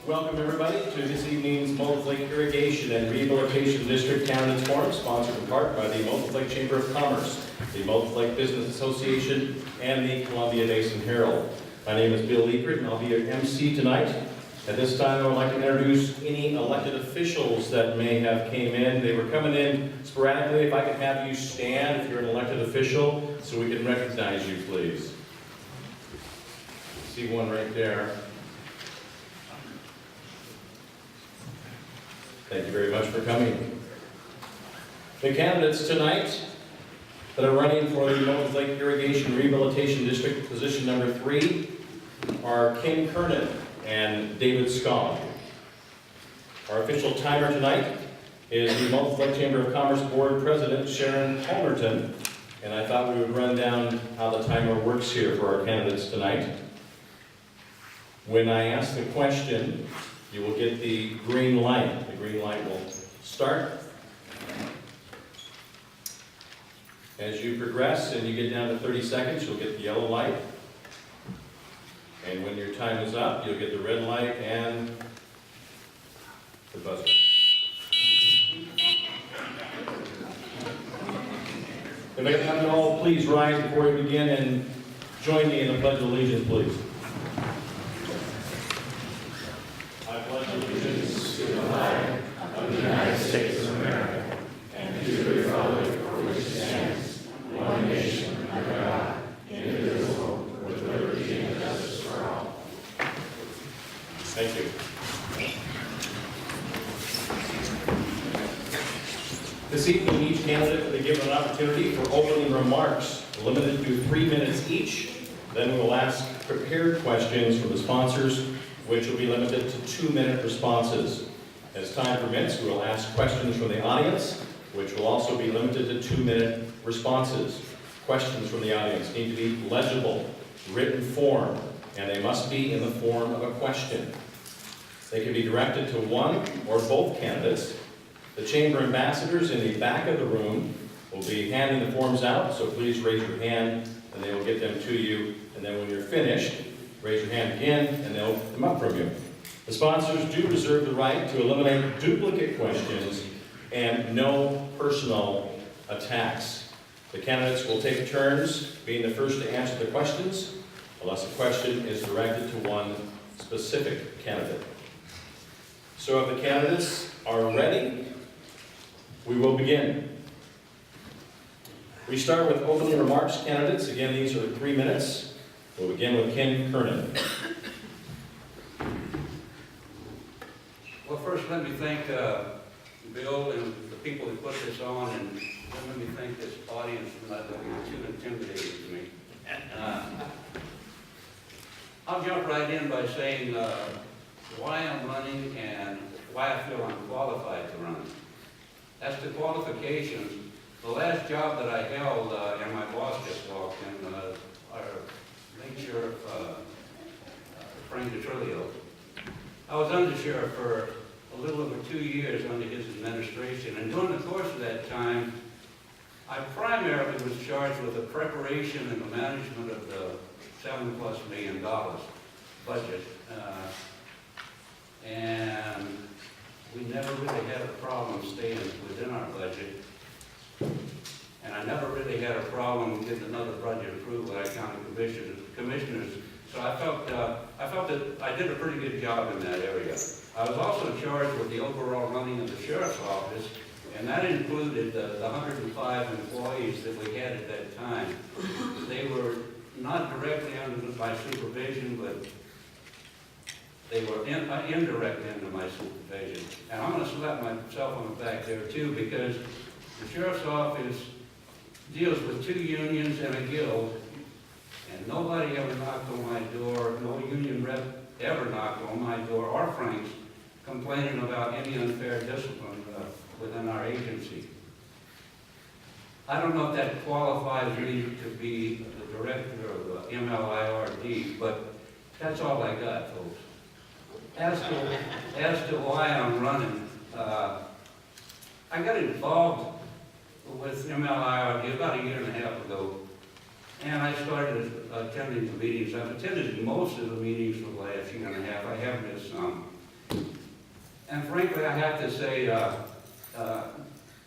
Welcome everybody to this evening's Moses Lake Irrigation and Rehabilitation District Candidates Forum, sponsored in part by the Moses Lake Chamber of Commerce, the Moses Lake Business Association, and the Columbia Basin Herald. My name is Bill Liebert, and I'll be your MC tonight. At this time, I would like to introduce any elected officials that may have came in. They were coming in sporadically. If I could have you stand if you're an elected official, so we can recognize you, please. See one right there. Thank you very much for coming. The candidates tonight that are running for the Moses Lake Irrigation Rehabilitation District, position number 3, are Kernan and David Skaug. Our official timer tonight is the Moses Lake Chamber of Commerce Board President Sharon Palmerton, and I thought we would run down how the timer works here for our candidates tonight. When I ask the question, you will get the green light. The green light will start. As you progress and you get down to 30 seconds, you'll get the yellow light. And when your time is up, you'll get the red light and the buzzer. If I can have you all please rise before we begin and join me in the Pledge of Allegiance, please. I pledge allegiance to the flag of the United States of America and to the republic for which it stands, one nation under God, indivisible, with liberty and justice for all. Thank you. This evening, each candidate will be given an opportunity for opening remarks, limited to 3 minutes each. Then we will ask prepared questions from the sponsors, which will be limited to 2-minute responses. As time permits, we will ask questions from the audience, which will also be limited to 2-minute responses. Questions from the audience need to be legible, written form, and they must be in the form of a question. They can be directed to one or both candidates. The chamber ambassadors in the back of the room will be handing the forms out, so please raise your hand and they will get them to you. And then when you're finished, raise your hand again and they'll pick them up from you. The sponsors do reserve the right to eliminate duplicate questions and no personal attacks. The candidates will take turns being the first to answer the questions, unless a question is directed to one specific candidate. So if the candidates are ready, we will begin. We start with opening remarks candidates. Again, these are 3 minutes. We'll begin with Kernan. Well, first let me thank Bill and the people who put this on, and then let me thank this audience for not looking too intimidating to me. I'll jump right in by saying why I'm running and why I feel I'm qualified to run. As to qualifications, the last job that I held, and my boss just walked in, our Lake Sheriff Frank DeTrilio. I was under sheriff for a little over 2 years under his administration, and during the course of that time, I primarily was charged with the preparation and the management of the $7+ million budget, and we never really had a problem staying within our budget, and I never really had a problem getting another budget approved by county commissioners. So I felt that I did a pretty good job in that area. I was also charged with the overall running of the sheriff's office, and that included the 105 employees that we had at that time. They were not directly under my supervision, but they were indirectly under my supervision. And I'm going to slap myself on the back there too, because the sheriff's office deals with 2 unions and a guild, and nobody ever knocked on my door, no union rep ever knocked on my door, or Frank's, complaining about any unfair discipline within our agency. I don't know if that qualifies me to be the director of MLIRD, but that's all I got, folks. As to why I'm running, I got involved with MLIRD about 1.5 years ago, and I started attending the meetings. I've attended most of the meetings for the last 1.5 years. I have missed some. And frankly, I have to say, I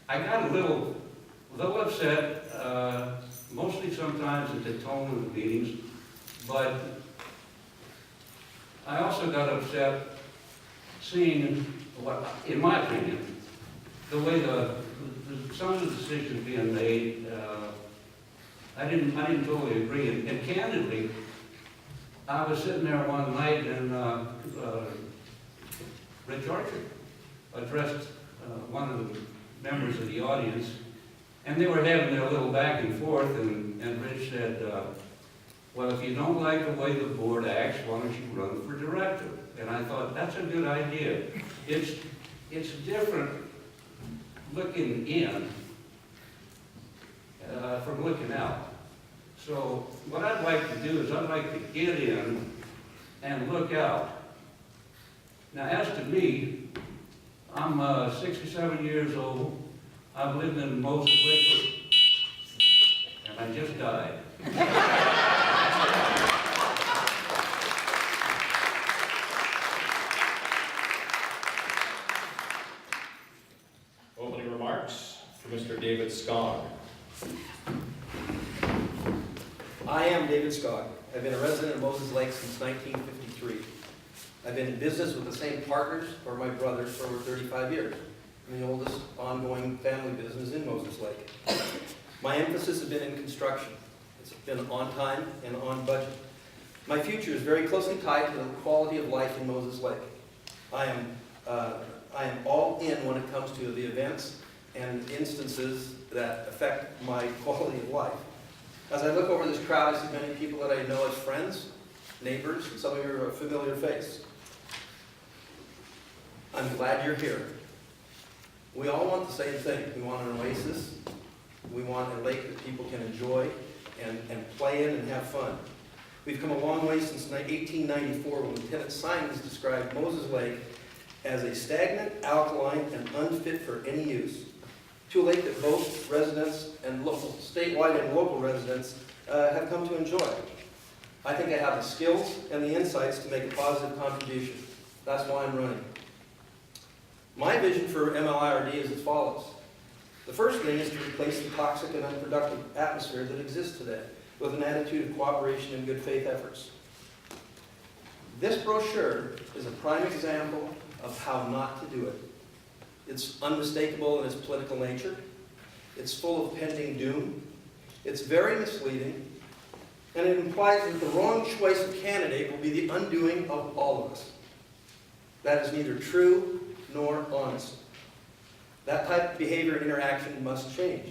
got a little upset, mostly sometimes at the tone of the meetings, but I also got upset seeing what, in my opinion, the way some of the decisions being made, I didn't totally agree. And candidly, I was sitting there one night and Rich Archer addressed one of the members of the audience, and they were having their little back and forth, and Rich said, well, if you don't like the way the board acts, why don't you run for director? And I thought, that's a good idea. It's different looking in from looking out. So what I'd like to do is I'd like to get in and look out. Now, as to me, I'm 67 years old. I've lived in Moses Lake and I just died. Opening remarks for Mr. David Skaug. I am David Skaug. I've been a resident of Moses Lake since 1953. I've been in business with the same partners, or my brothers, for over 35 years. I'm the oldest ongoing family business in Moses Lake. My emphasis has been in construction. It's been on time and on budget. My future is very closely tied to the quality of life in Moses Lake. I am all in when it comes to the events and instances that affect my quality of life. As I look over this crowd, I see many people that I know as friends, neighbors, and some of you are a familiar face. I'm glad you're here. We all want the same thing. We want an oasis. We want a lake that people can enjoy and play in and have fun. We've come a long way since 1894 when Lieutenant Simons described Moses Lake as a stagnant, alkaline, and unfit for any use. To a lake that both residents and local, statewide and local residents have come to enjoy. I think I have the skills and the insights to make a positive contribution. That's why I'm running. My vision for MLIRD is as follows. The first thing is to replace the toxic and unproductive atmosphere that exists today with an attitude of cooperation and good faith efforts. This brochure is a prime example of how not to do it. It's unmistakable in its political nature. It's full of pending doom. It's very misleading. And it implies that the wrong choice of candidate will be the undoing of all of us. That is neither true nor honest. That type of behavior and interaction must change.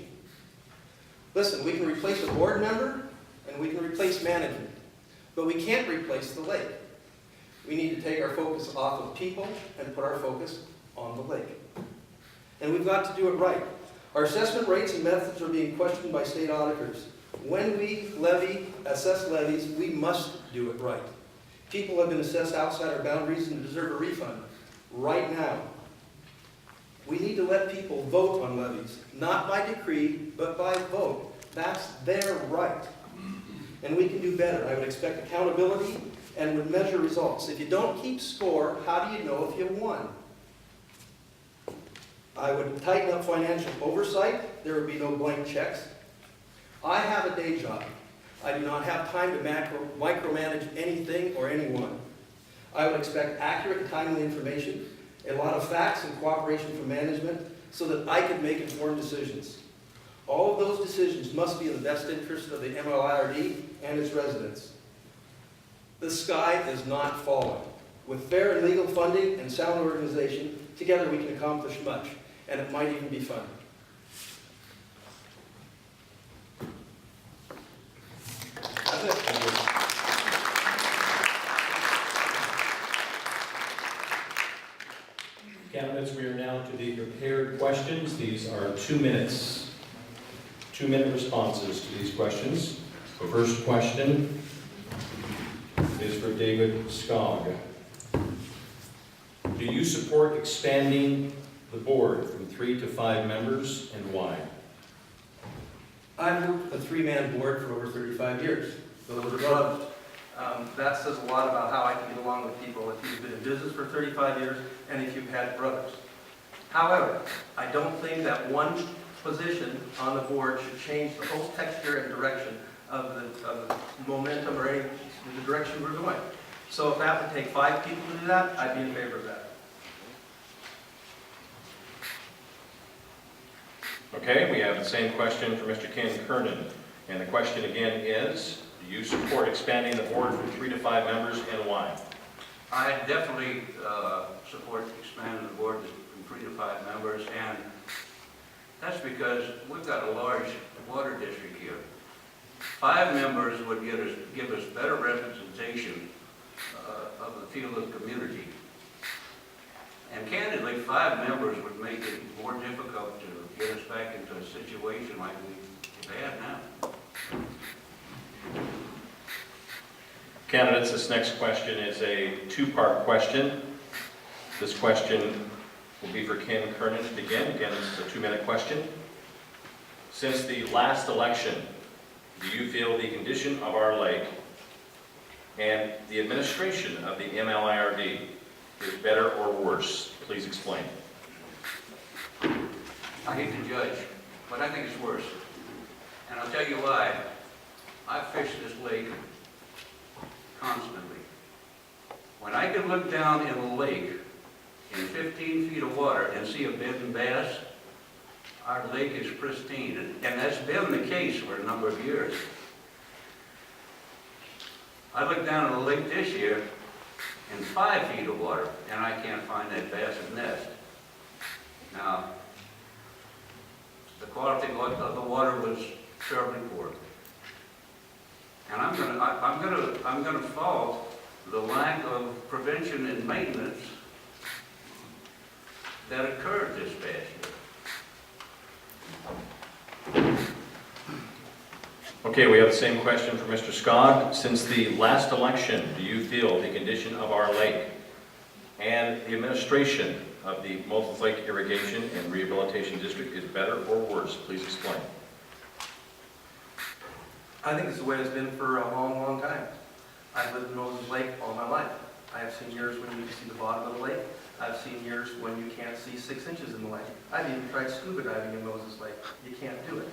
Listen, we can replace a board member and we can replace management, but we can't replace the lake. We need to take our focus off of people and put our focus on the lake. And we've got to do it right. Our assessment rates and methods are being questioned by state auditors. When we assess levies, we must do it right. People have been assessed outside our boundaries and deserve a refund right now. We need to let people vote on levies, not by decree, but by vote. That's their right. And we can do better. I would expect accountability and would measure results. If you don't keep score, how do you know if you won? I would tighten up financial oversight. There would be no blank checks. I have a day job. I do not have time to micromanage anything or anyone. I would expect accurate and timely information, a lot of facts and cooperation from management so that I could make informed decisions. All of those decisions must be in the best interest of the MLIRD and its residents. The sky is not falling. With fair and legal funding and sound organization, together we can accomplish much, and it might even be fun. That's it. Candidates, we are now to the prepared questions. These are 2 minutes. 2-minute responses to these questions. The first question is for David Skaug. Do you support expanding the board from 3 to 5 members, and why? I've worked with a 3-man board for over 35 years. Those are loved. That says a lot about how I can get along with people. If you've been in business for 35 years, and if you've had brothers. However, I don't think that one position on the board should change the whole texture and direction of the momentum or the direction we're going. So if that would take 5 people to do that, I'd be in favor of that. Okay, we have the same question for Mr. Kernan. And the question again is, do you support expanding the board from 3 to 5 members and why? I definitely support expanding the board from 3 to 5 members, and that's because we've got a large water district here. 5 members would give us better representation of the field of community. And candidly, 5 members would make it more difficult to get us back into a situation like we've had now. Candidates, this next question is a 2-part question. This question will be for Ken Kernan to begin. Again, this is a 2-minute question. Since the last election, do you feel the condition of our lake and the administration of the MLIRD is better or worse? Please explain. I hate to judge, but I think it's worse. And I'll tell you why. I fish this lake constantly. When I can look down in a lake in 15 feet of water and see a bed and bass, our lake is pristine. And that's been the case for a number of years. I looked down in the lake this year in 5 feet of water, and I can't find that bass's nest. Now, the quality of the water was terribly poor. And I'm gonna fault the lack of prevention and maintenance that occurred this past year. Okay, we have the same question for Mr. Skaug. Since the last election, do you feel the condition of our lake and the administration of the Moses Lake Irrigation and Rehabilitation District is better or worse? Please explain. I think it's the way it's been for a long, long time. I've lived in Moses Lake all my life. I have seen years when you can see the bottom of the lake. I've seen years when you can't see 6 inches in the lake. I've even tried scuba diving in Moses Lake. You can't do it.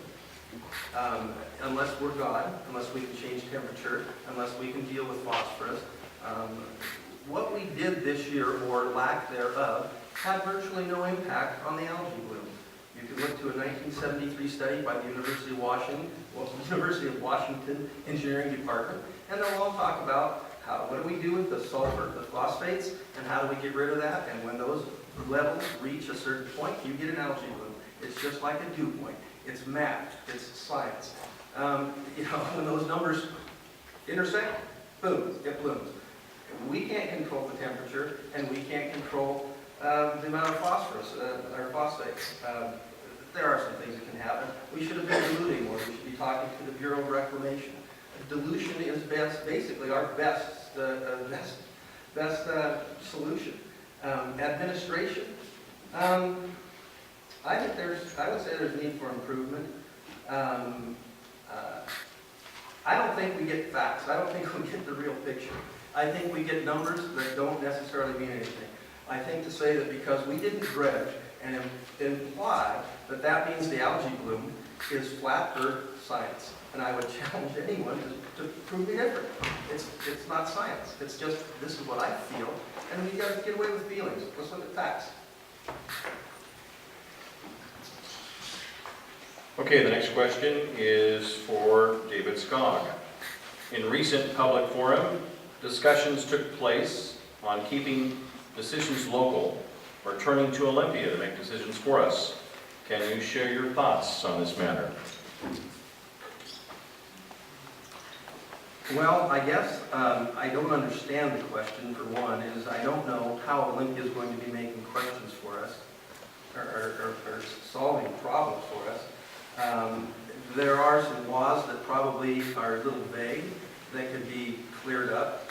Unless we're God, unless we can change temperature, unless we can deal with phosphorus. What we did this year, or lack thereof, had virtually no impact on the algae bloom. You can look to a 1973 study by the University of Washington Engineering Department, and they'll all talk about what do we do with the sulfur, the phosphates, and how do we get rid of that, and when those levels reach a certain point, you get an algae bloom. It's just like a dew point. It's math. It's science. When those numbers intersect, boom, it blooms. We can't control the temperature, and we can't control the amount of phosphorus or phosphates. There are some things that can happen. We should have been diluting more. We should be talking to the Bureau of Reclamation. Dilution is basically our best solution. Administration. I would say there's need for improvement. I don't think we get facts. I don't think we get the real picture. I think we get numbers that don't necessarily mean anything. I think to say that because we didn't dredge and imply that that means the algae bloom is flat earth science. And I would challenge anyone to prove me different. It's not science. It's just, this is what I feel, and we got to get away with feelings. Let's look at facts. Okay, the next question is for David Skaug. In recent public forum, discussions took place on keeping decisions local or turning to Olympia to make decisions for us. Can you share your thoughts on this matter? Well, I guess I don't understand the question, for one, is I don't know how Olympia is going to be making questions for us or solving problems for us. There are some laws that probably are a little vague that could be cleared up.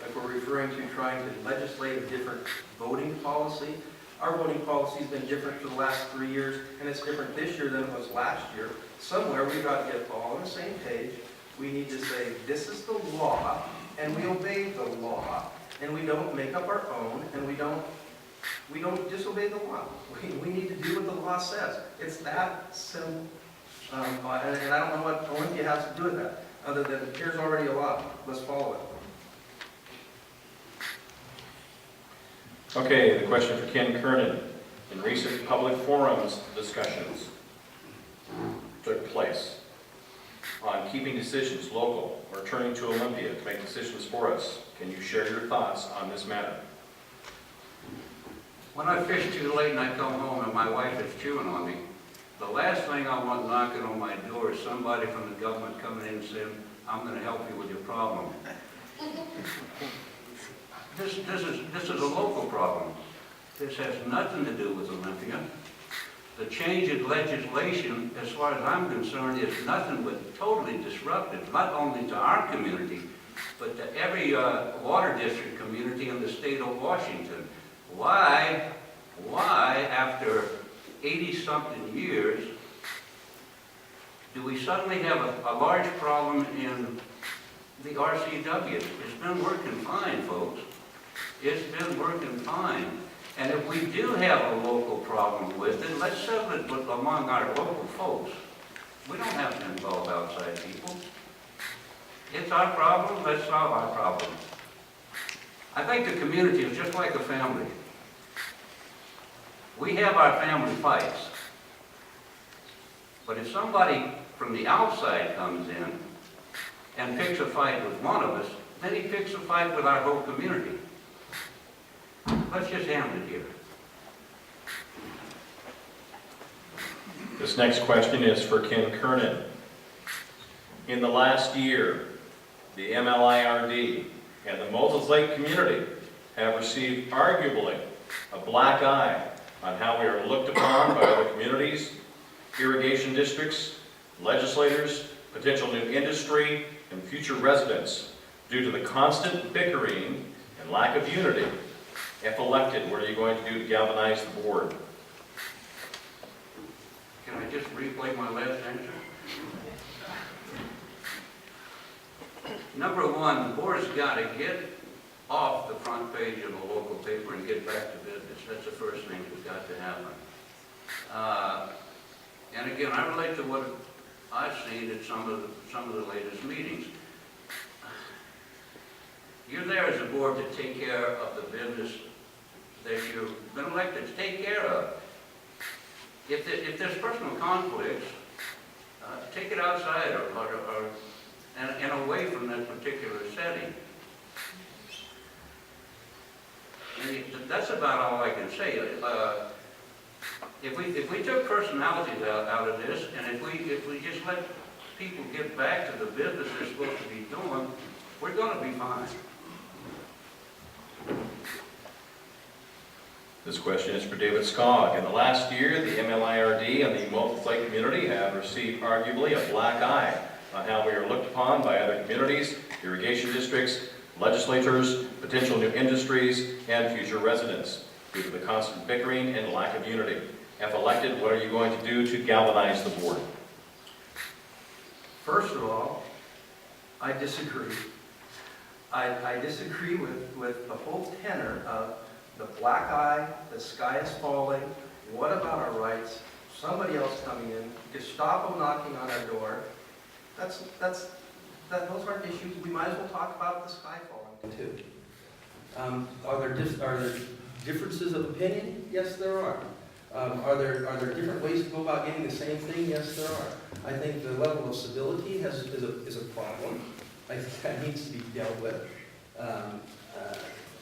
If we're referring to trying to legislate a different voting policy, our voting policy has been different for the last 3 years, and it's different this year than it was last year. Somewhere we've got to get all on the same page. We need to say, this is the law, and we obey the law, and we don't make up our own, and we don't we don't disobey the law. We need to do what the law says. It's that simple. And I don't know what Olympia has to do with that, other than here's already a law. Let's follow it. Okay, the question for Ken Kernan. In recent public forums, discussions took place on keeping decisions local or turning to Olympia to make decisions for us. Can you share your thoughts on this matter? When I fish too late and I come home and my wife is chewing on me, the last thing I want knocking on my door is somebody from the government coming in and saying, I'm going to help you with your problem. This is a local problem. This has nothing to do with Olympia. The change in legislation, as far as I'm concerned, is nothing but totally disruptive, not only to our community, but to every water district community in the state of Washington. Why, after 80-something years, do we suddenly have a large problem in the RCW? It's been working fine, folks. It's been working fine. And if we do have a local problem with it, let's settle it among our local folks. We don't have to involve outside people. It's our problem, let's solve our problem. I think the community is just like a family. We have our family fights. But if somebody from the outside comes in and picks a fight with one of us, then he picks a fight with our whole community. Let's just handle it here. This next question is for Ken Kernan. In the last year, the MLIRD and the Moses Lake community have received arguably a black eye on how we are looked upon by other communities, irrigation districts, legislators, potential new industry, and future residents due to the constant bickering and lack of unity. If elected, what are you going to do to galvanize the board? Can I just replay my last answer? Number one, the board's got to get off the front page of the local paper and get back to business. That's the first thing that's got to happen. And again, I relate to what I've seen at some of the latest meetings. You're there as a board to take care of the business that you've been elected to take care of. If there's personal conflicts, take it outside and away from that particular setting. And that's about all I can say. If we took personalities out of this, and if we just let people get back to the business they're supposed to be doing, we're going to be fine. This question is for David Skaug. In the last year, the MLIRD and the Moses Lake community have received arguably a black eye on how we are looked upon by other communities, irrigation districts, legislators, potential new industries, and future residents due to the constant bickering and lack of unity. If elected, what are you going to do to galvanize the board? First of all, I disagree. I disagree with the whole tenor of the black eye, the sky is falling, what about our rights, somebody else coming in, Gestapo knocking on our door. Those aren't issues. We might as well talk about the sky falling too. Are there differences of opinion? Yes, there are. Are there different ways to go about getting the same thing? Yes, there are. I think the level of civility is a problem. I think that needs to be dealt with.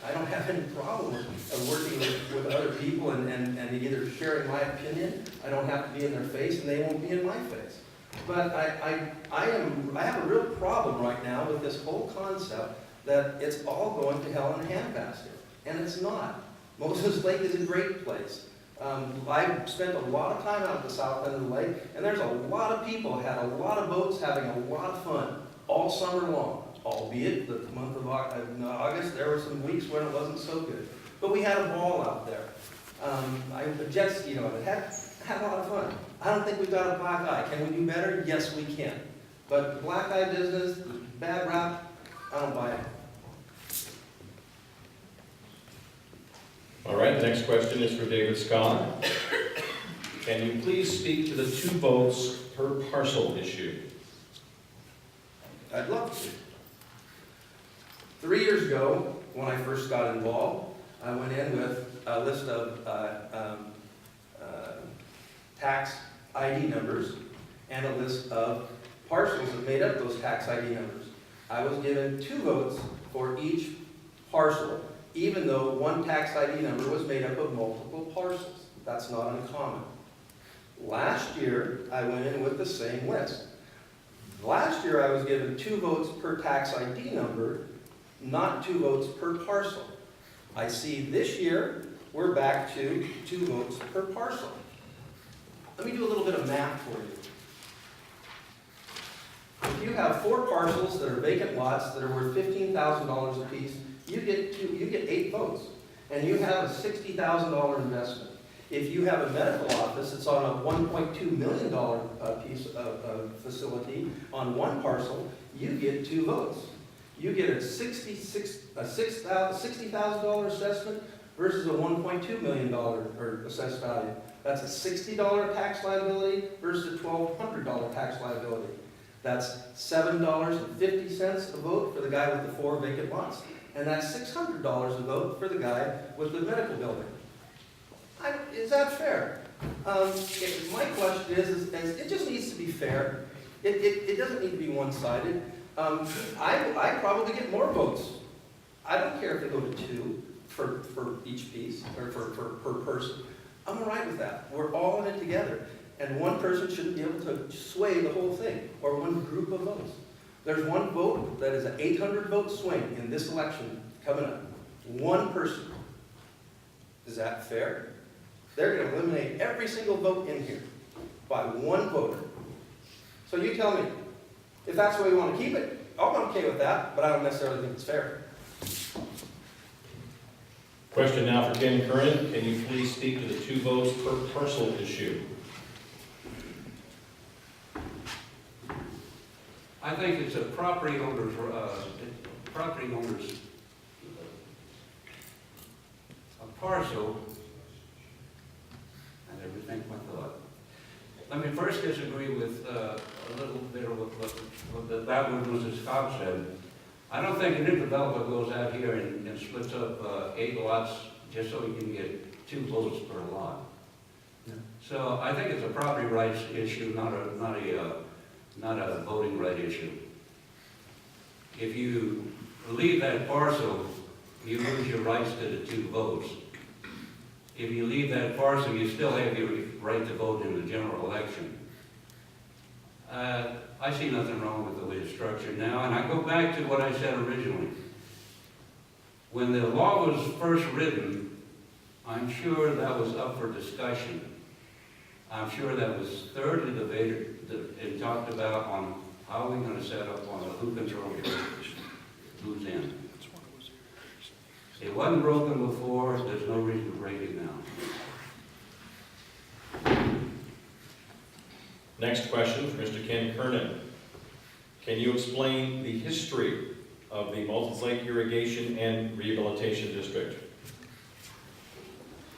I don't have any problem with working with other people and either sharing my opinion. I don't have to be in their face, and they won't be in my face. But I have a real problem right now with this whole concept that it's all going to hell in a handbasket, and it's not. Moses Lake is a great place. I've spent a lot of time out at the south end of the lake, and there's a lot of people, had a lot of boats, having a lot of fun all summer long. Albeit the month of August, there were some weeks when it wasn't so good. But we had a ball out there. I jet skied on it, had a lot of fun. I don't think we've got a black eye. Can we do better? Yes, we can. But black eye business, bad rap, I don't buy it. All right, the next question is for David Skaug. Can you please speak to the 2 votes per parcel issue? I'd love to. 3 years ago, when I first got involved, I went in with a list of tax ID numbers and a list of parcels that made up those tax ID numbers. I was given 2 votes for each parcel, even though one tax ID number was made up of multiple parcels. That's not uncommon. Last year, I went in with the same list. Last year, I was given 2 votes per tax ID number, not 2 votes per parcel. I see this year, we're back to 2 votes per parcel. Let me do a little bit of math for you. If you have 4 parcels that are vacant lots that are worth $15,000 apiece, you get 8 votes, and you have a $60,000 investment. If you have a medical office that's on a $1.2 million piece of facility on 1 parcel, you get 2 votes. You get a $60,000 assessment versus a $1.2 million assessed value. That's a $60 tax liability versus a $1,200 tax liability. That's $7.50 a vote for the guy with the 4 vacant lots, and that's $600 a vote for the guy with the medical building. Is that fair? My question is it just needs to be fair. It doesn't need to be one-sided. I probably get more votes. I don't care if they go to 2 for each piece, or per person. I'm all right with that. We're all in it together. And one person shouldn't be able to sway the whole thing, or one group of votes. There's one vote that is an 800 vote swing in this election coming up. One person. Is that fair? They're going to eliminate every single vote in here by one voter. So you tell me, if that's the way we want to keep it, I'm okay with that, but I don't necessarily think it's fair. Question now for Ken Kernan. Can you please speak to the 2 votes per parcel issue? I think it's a property owner's a parcel. I never think my thought. Let me first disagree with a little bit of what Moses Skaug said. I don't think a new developer goes out here and splits up 8 lots just so he can get 2 votes per lot. Yeah. So I think it's a property rights issue, not a voting right issue. If you leave that parcel, you lose your rights to the 2 votes. If you leave that parcel, you still have your right to vote in the general election. I see nothing wrong with the way it's structured now, and I go back to what I said originally. When the law was first written, I'm sure that was up for discussion. I'm sure that was thoroughly debated and talked about on how we're going to set up on who controls who's in. It wasn't broken before, there's no reason to break it now. Next question for Mr. Ken Kernan. Can you explain the history of the Moses Lake Irrigation and Rehabilitation District?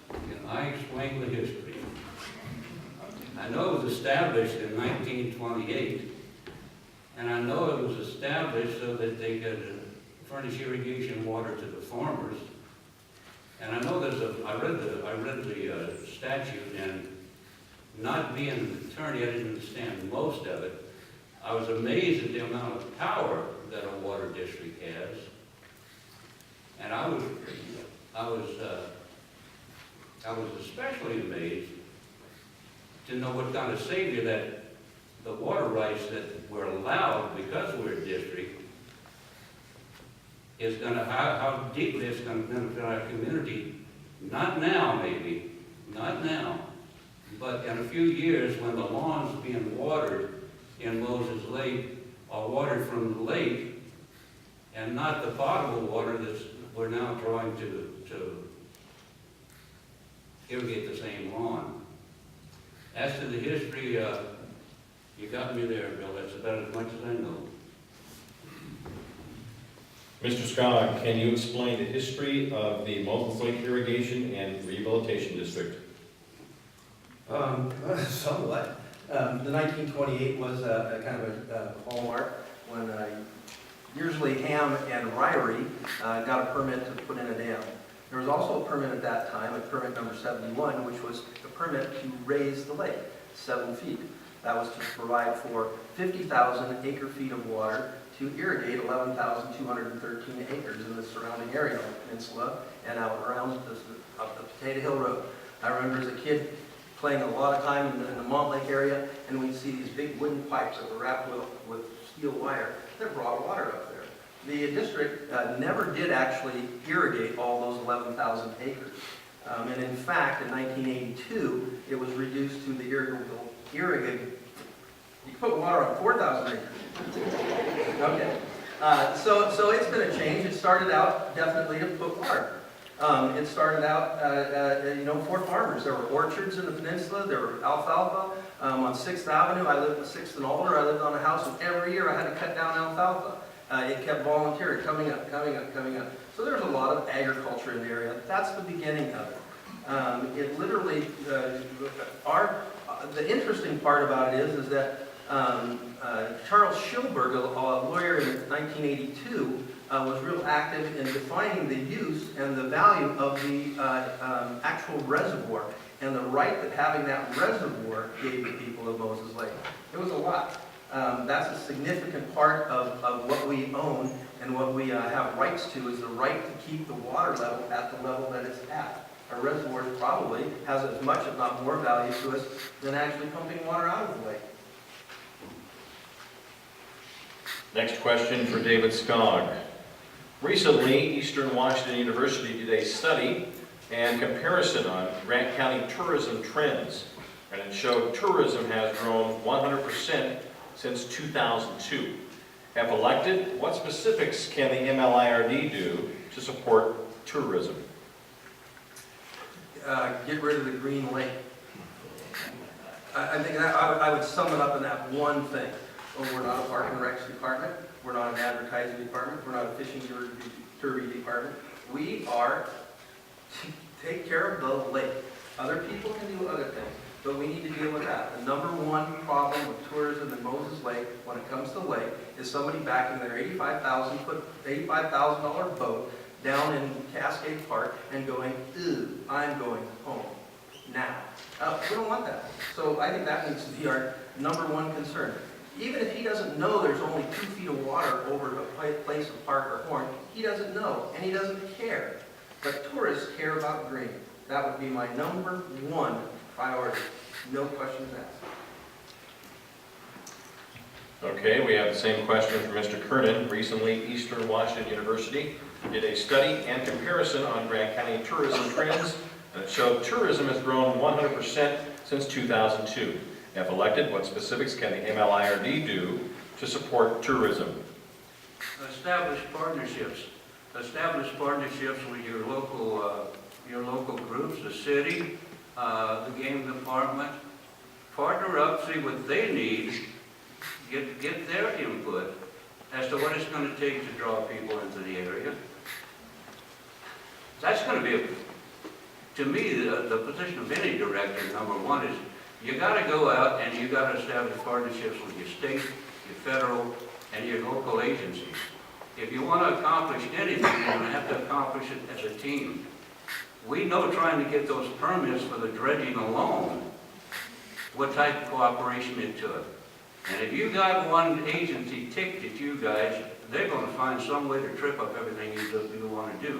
Can I explain the history? I know it was established in 1928, and I know it was established so that they could furnish irrigation water to the farmers. And I know I read the statute, and not being an attorney, I didn't understand most of it. I was amazed at the amount of power that a water district has. And I was especially amazed to know what kind of savior that the water rights that were allowed because we're a district is going to, how deeply it's going to benefit our community. Not now, maybe, not now, but in a few years when the lawns being watered in Moses Lake are watered from the lake and not the potable water that we're now trying to irrigate the same lawn. As to the history, you got me there, Bill. That's about as much as I know. Mr. Skaug, can you explain the history of the Moses Lake Irrigation and Rehabilitation District? Somewhat. The 1928 was a kind of a hallmark when Yearsley, Ham, and Ryrie got a permit to put in a dam. There was also a permit at that time, a permit number 71, which was a permit to raise the lake 7 feet. That was to provide for 50,000 acre-feet of water to irrigate 11,213 acres in the surrounding area, on the peninsula and out around up the Potato Hill Road. I remember as a kid playing a lot of time in the Mont Lake area, and we'd see these big wooden pipes that were wrapped with steel wire that brought water up there. The district never did actually irrigate all those 11,000 acres. And in fact, in 1982, it was reduced to the irrigable. You can put water on 4,000 acres. Okay. So it's been a change. It started out definitely to put water. It started out, for farmers. There were orchards in the peninsula. There were alfalfa. On 6th Avenue, I lived on 6th and Alder. I lived on a house, and every year I had to cut down alfalfa. It kept volunteering, coming up. So there's a lot of agriculture in the area. That's the beginning of it. It literally, the interesting part about it is that Charles Schilberg, a lawyer in 1982, was real active in defining the use and the value of the actual reservoir and the right that having that reservoir gave the people of Moses Lake. It was a lot. That's a significant part of what we own and what we have rights to is the right to keep the water level at the level that it's at. Our reservoir probably has as much, if not more, value to us than actually pumping water out of the lake. Next question for David Skaug. Recently, Eastern Washington University did a study and comparison on Grant County tourism trends, and it showed tourism has grown 100% since 2002. If elected, what specifics can the MLIRD do to support tourism? Get rid of the green lake. I think I would sum it up in that one thing. Oh, we're not a park and recs department. We're not an advertising department. We're not a fishing tourism department. We are to take care of the lake. Other people can do other things, but we need to deal with that. The number one problem with tourism in Moses Lake, when it comes to the lake, is somebody backing their $85,000 boat down in Cascade Park and going, "Ooh, I'm going home now." We don't want that. So I think that needs to be our number one concern. Even if he doesn't know there's only 2 feet of water over a place of Park or Horn, he doesn't know, and he doesn't care. But tourists care about green. That would be my number one priority. No questions asked. Okay, we have the same question from Mr. Kernan. Recently, Eastern Washington University did a study and comparison on Grant County tourism trends, and it showed tourism has grown 100% since 2002. If elected, what specifics can the MLIRD do to support tourism? Establish partnerships. Establish partnerships with your local groups, the city, the game department. Partner up, see what they need, get their input as to what it's going to take to draw people into the area. That's going to be, to me, the position of any director. Number one is you got to go out and you got to establish partnerships with your state, your federal, and your local agencies. If you want to accomplish anything, you're going to have to accomplish it as a team. We know trying to get those permits for the dredging alone, what type of cooperation it took. And if you got one agency ticked at you guys, they're going to find some way to trip up everything you want to do.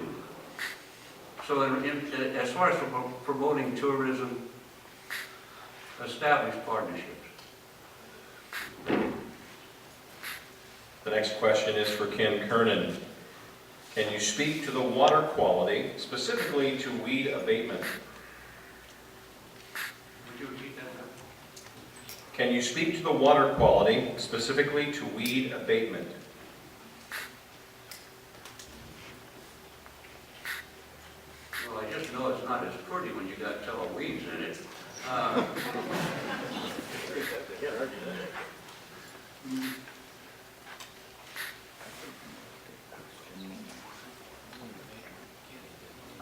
So as far as promoting tourism, establish partnerships. The next question is for Ken Kernan. Can you speak to the water quality, specifically to weed abatement? Would you repeat that? Can you speak to the water quality, specifically to weed abatement? Well, I just know it's not as pretty when you got tall weeds in it.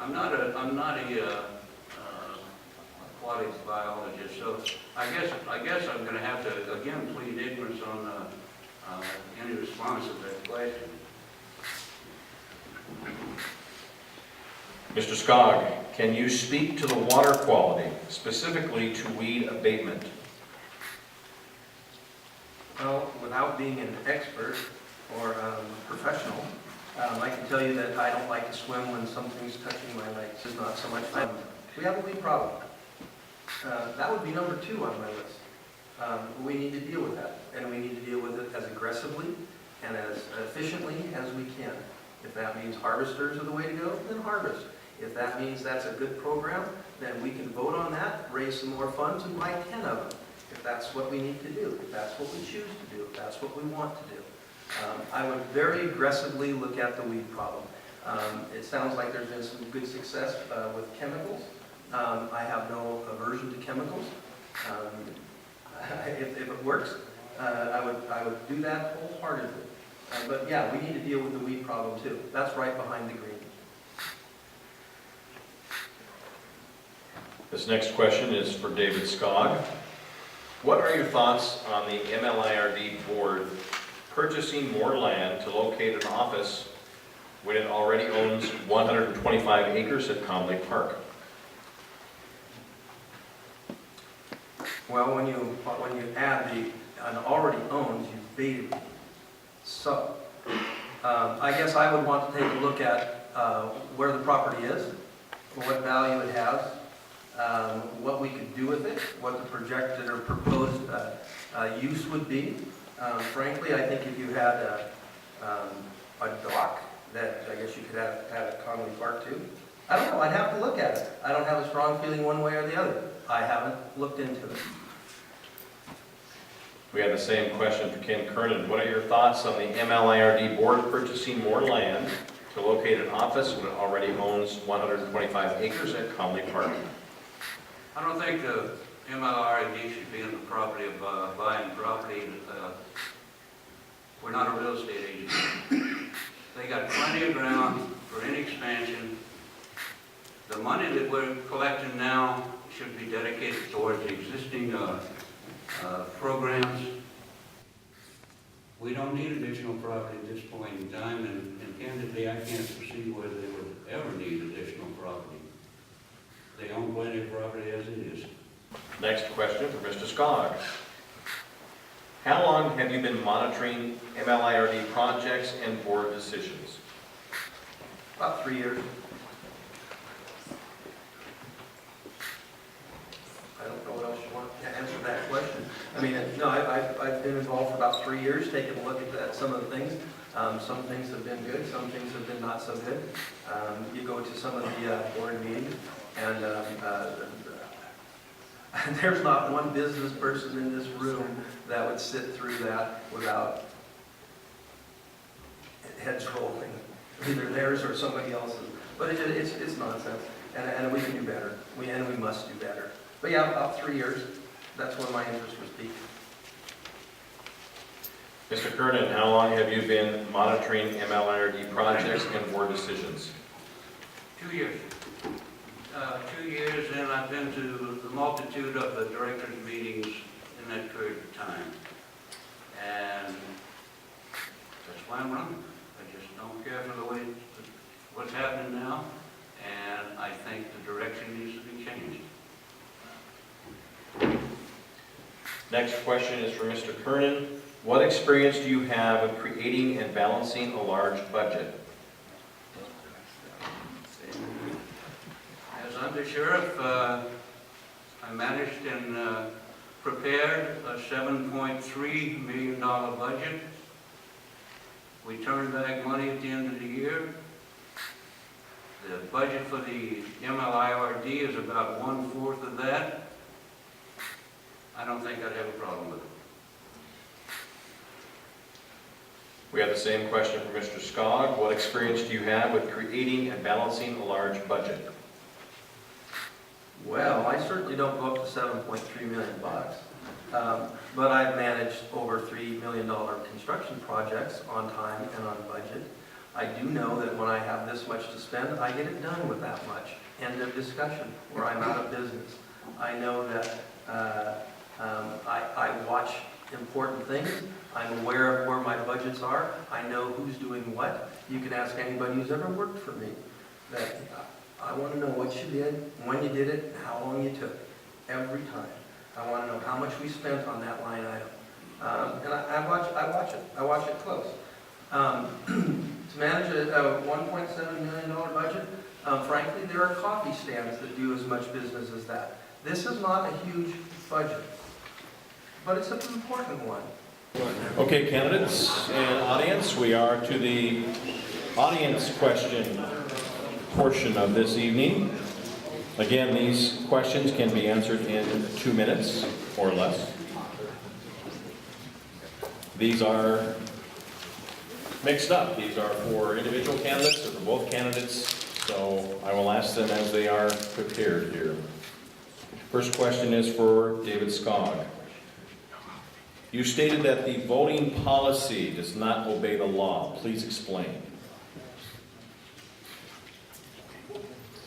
I'm not a aquatic biologist, so I guess I'm gonna have to, again, plead ignorance on, any response to that question. Mr. Skaug, can you speak to the water quality, specifically to weed abatement? Well, without being an expert or professional, I can tell you that I don't like to swim when something's touching my legs. It's not so much fun. We have a weed problem. That would be number 2 on my list. We need to deal with that, and we need to deal with it as aggressively and as efficiently as we can. If that means harvesters are the way to go, then harvest. If that means that's a good program, then we can vote on that, raise some more funds, and buy 10 of them. If that's what we need to do, if that's what we choose to do, if that's what we want to do. I would very aggressively look at the weed problem. It sounds like there's been some good success with chemicals. I have no aversion to chemicals. If it works, I would do that wholeheartedly. But yeah, we need to deal with the weed problem too. That's right behind the green. This next question is for David Skaug. What are your thoughts on the MLIRD board purchasing more land to locate an office when it already owns 125 acres at Conley Park? Well, when you add an already owns, you baited me. So, I guess I would want to take a look at where the property is, what value it has, what we could do with it, what the projected or proposed use would be. Frankly, I think if you had a dock that I guess you could have at Conley Park too. I don't know, I'd have to look at it. I don't have a strong feeling one way or the other. I haven't looked into it. We have the same question for Ken Kernan. What are your thoughts on the MLIRD board purchasing more land to locate an office when it already owns 125 acres at Conley Park? I don't think the MLIRD should be in the property of buying property. We're not a real estate agency. They got plenty of ground for any expansion. The money that we're collecting now should be dedicated towards the existing programs. We don't need additional property at this point in time, and candidly, I can't foresee whether they would ever need additional property. They own plenty of property as it is. Next question for Mr. Skaug. How long have you been monitoring MLIRD projects and board decisions? About 3 years. I don't know what else you want to answer that question. I mean, no, I've been involved for about 3 years, taking a look at some of the things. Some things have been good, some things have been not so good. You go to some of the board meetings, and there's not one business person in this room that would sit through that without heads rolling, either theirs or somebody else's. But it's nonsense, and we can do better. We must do better. But yeah, about 3 years. That's when my interest was peaked. Mr. Kernan, how long have you been monitoring MLIRD projects and board decisions? 2 years. 2 years, and I've been to the multitude of the directors' meetings in that period of time. And that's why I'm running. I just don't care for the way what's happening now, and I think the direction needs to be changed. Next question is for Mr. Kernan. What experience do you have of creating and balancing a large budget? As undersheriff, I managed and prepared a $7.3 million budget. We turned back money at the end of the year. The budget for the MLIRD is about 1/4 of that. I don't think I'd have a problem with it. We have the same question for Mr. Skaug. What experience do you have with creating and balancing a large budget? Well, I certainly don't go up to $7.3 million bucks, but I've managed over $3 million construction projects on time and on budget. I do know that when I have this much to spend, I get it done with that much. End of discussion, or I'm out of business. I know that I watch important things. I'm aware of where my budgets are. I know who's doing what. You can ask anybody who's ever worked for me. That I want to know what you did, when you did it, and how long you took. Every time. I want to know how much we spent on that line item. And I watch it close. To manage a $1.7 million budget, frankly, there are coffee stands that do as much business as that. This is not a huge budget, but it's an important one. Okay, candidates and audience, we are to the audience question portion of this evening. Again, these questions can be answered in 2 minutes or less. These are mixed up. These are for individual candidates or for both candidates, so I will ask them as they are prepared here. First question is for David Skaug. You stated that the voting policy does not obey the law. Please explain.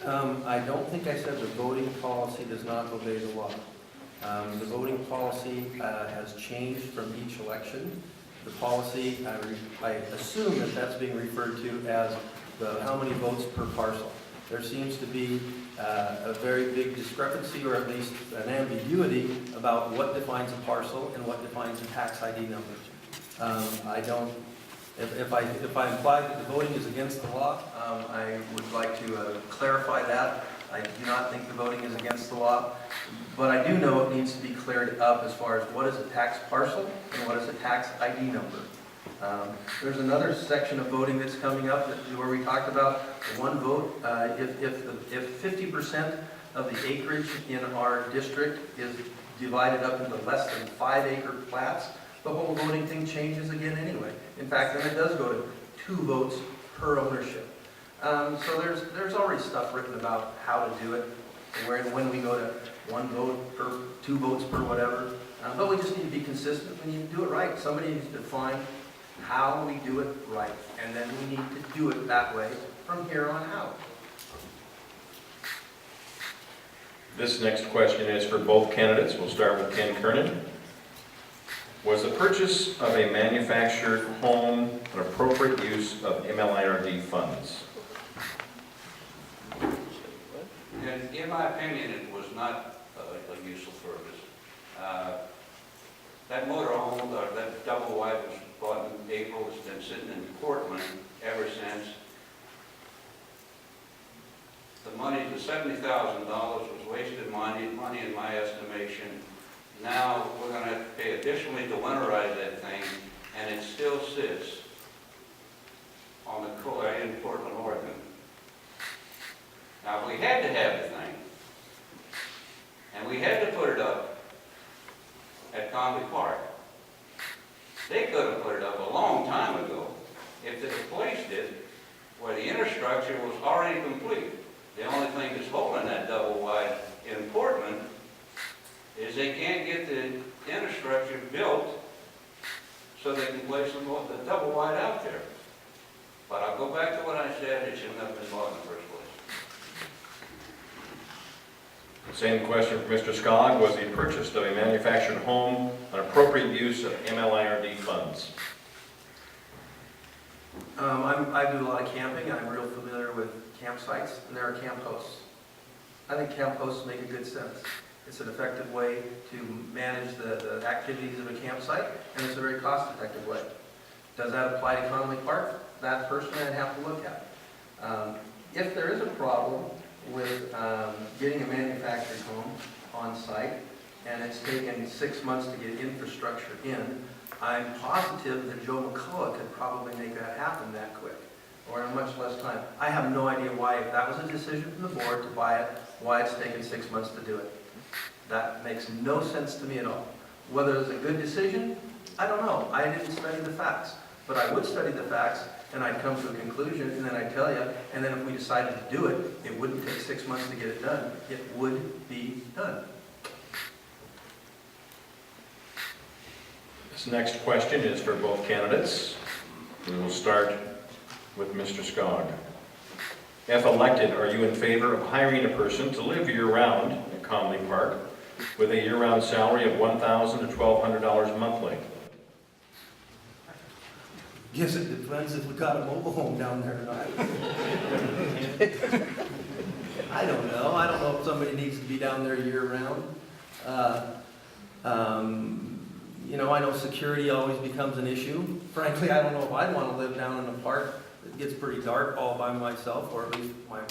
I don't think I said the voting policy does not obey the law. The voting policy has changed from each election. The policy, I assume that that's being referred to as how many votes per parcel. There seems to be a very big discrepancy, or at least an ambiguity, about what defines a parcel and what defines a tax ID number. If I imply that the voting is against the law, I would like to clarify that. I do not think the voting is against the law, but I do know it needs to be cleared up as far as what is a tax parcel and what is a tax ID number. There's another section of voting that's coming up where we talked about one vote. If 50% of the acreage in our district is divided up into less than 5-acre plats, the whole voting thing changes again anyway. In fact, then it does go to 2 votes per ownership. So there's already stuff written about how to do it, when we go to 1 vote per 2 votes per whatever. But we just need to be consistent. We need to do it right. Somebody needs to define how we do it right, and then we need to do it that way from here on out. This next question is for both candidates. We'll start with Ken Kernan. Was the purchase of a manufactured home an appropriate use of MLIRD funds? And in my opinion, it was not a useful purpose. That motorhome, or that double wide, was bought in April. It's been sitting in Portland ever since. The money, the $70,000 was wasted money in my estimation. Now we're going to have to pay additionally to winterize that thing, and it still sits on the core in Portland, Oregon. Now, if we had to have the thing, and we had to put it up at Conley Park, they could have put it up a long time ago if they had placed it where the infrastructure was already complete. The only thing that's holding that double wide in Portland is they can't get the infrastructure built so they can place the double wide out there. But I'll go back to what I said, it shouldn't have been bought in the first place. Same question for Mr. Skaug. Was the purchase of a manufactured home an appropriate use of MLIRD funds? I do a lot of camping. I'm real familiar with campsites, and there are camp hosts. I think camp hosts make a good sense. It's an effective way to manage the activities of a campsite, and it's a very cost-effective way. Does that apply to Conley Park? That personally I'd have to look at. If there is a problem with getting a manufactured home on site, and it's taken 6 months to get infrastructure in, I'm positive that Joe McCullough could probably make that happen that quick, or in much less time. I have no idea why, if that was a decision from the board to buy it, why it's taken 6 months to do it. That makes no sense to me at all. Whether it's a good decision, I don't know. I didn't study the facts, but I would study the facts, and I'd come to a conclusion, and then I'd tell you, and then if we decided to do it, it wouldn't take 6 months to get it done. It would be done. This next question is for both candidates. We will start with Mr. Skaug. If elected, are you in favor of hiring a person to live year-round at Conley Park with a year-round salary of $1,000 to $1,200 monthly? Guess it depends if we got a mobile home down there or not. I don't know. I don't know if somebody needs to be down there year-round. You know, I know security always becomes an issue. Frankly, I don't know if I'd want to live down in a park that gets pretty dark all by myself, or at least my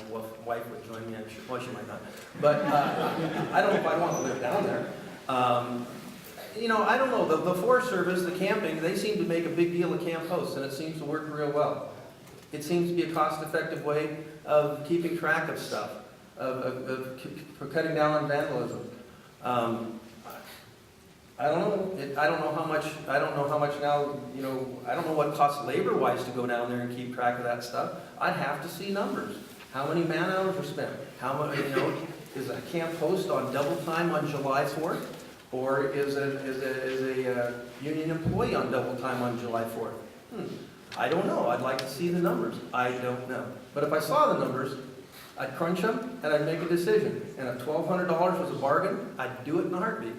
wife would join me. I'm sure, well, she might not. But I don't know if I'd want to live down there. You know, I don't know. The Forest Service, the camping, they seem to make a big deal of camp hosts, and it seems to work real well. It seems to be a cost-effective way of keeping track of stuff, for cutting down on vandalism. I don't know. I don't know how much. I don't know how much now. You know, I don't know what it costs labor-wise to go down there and keep track of that stuff. I'd have to see numbers. How many man-hours are spent? How much? You know, is a camp host on double time on July 4th, or is a union employee on double time on July 4th? I don't know. I'd like to see the numbers. I don't know. But if I saw the numbers, I'd crunch them and I'd make a decision. And if $1,200 was a bargain, I'd do it in a heartbeat.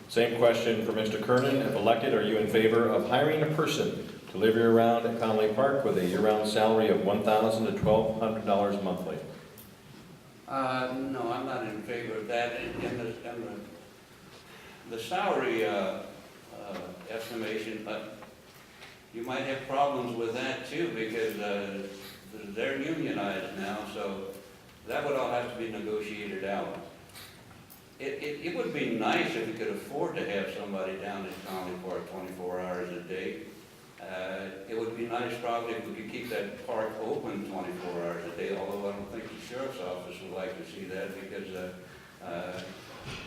Same question for Mr. Kernan. If elected, are you in favor of hiring a person to live year-round at Conley Park with a year-round salary of $1,000 to $1,200 monthly? No, I'm not in favor of that. In the salary estimation, you might have problems with that too, because they're unionized now, so that would all have to be negotiated out. It would be nice if we could afford to have somebody down at Conley Park 24 hours a day. It would be nice probably if we could keep that park open 24 hours a day, although I don't think the sheriff's office would like to see that, because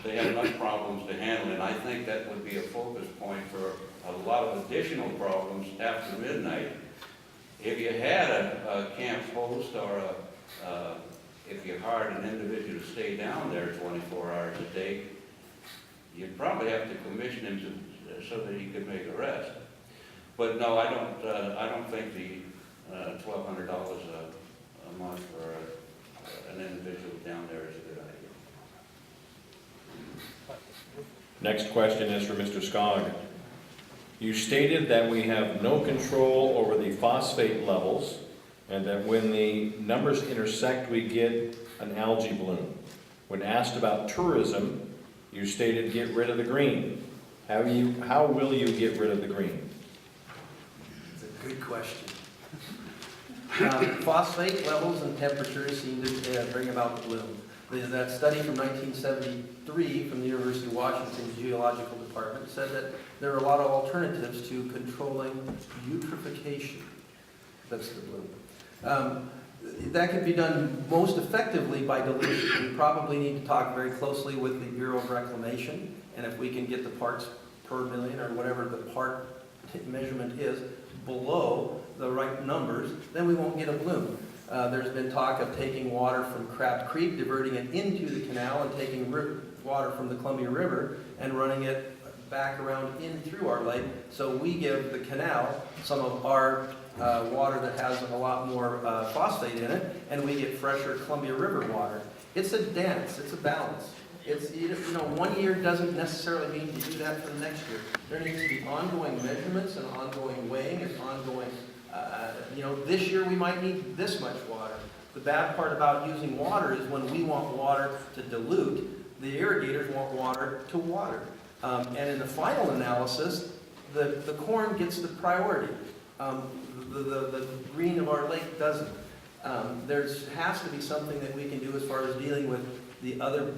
they have enough problems to handle, and I think that would be a focus point for a lot of additional problems after midnight. If you had a camp host or if you hired an individual to stay down there 24 hours a day, you'd probably have to commission him so that he could make arrests. But no, I don't think the $1,200 a month for an individual down there is a good idea. Next question is for Mr. Skaug. You stated that we have no control over the phosphate levels, and that when the numbers intersect, we get an algae bloom. When asked about tourism, you stated get rid of the green. How will you get rid of the green? It's a good question. Phosphate levels and temperatures seem to bring about the bloom. That study from 1973 from the University of Washington's Geological Department said that there are a lot of alternatives to controlling eutrophication. That's the bloom. That can be done most effectively by dilution. We probably need to talk very closely with the Bureau of Reclamation, and if we can get the parts per million or whatever the part measurement is below the right numbers, then we won't get a bloom. There's been talk of taking water from Crab Creek, diverting it into the canal, and taking water from the Columbia River and running it back around in through our lake. So we give the canal some of our water that has a lot more phosphate in it, and we get fresher Columbia River water. It's a dance. It's a balance. It's, you know, 1 year doesn't necessarily mean to do that for the next year. There needs to be ongoing measurements and ongoing weighing and ongoing, you know, this year we might need this much water. The bad part about using water is when we want water to dilute, the irrigators want water to water. And in the final analysis, the corn gets the priority. The green of our lake doesn't. There has to be something that we can do as far as dealing with the other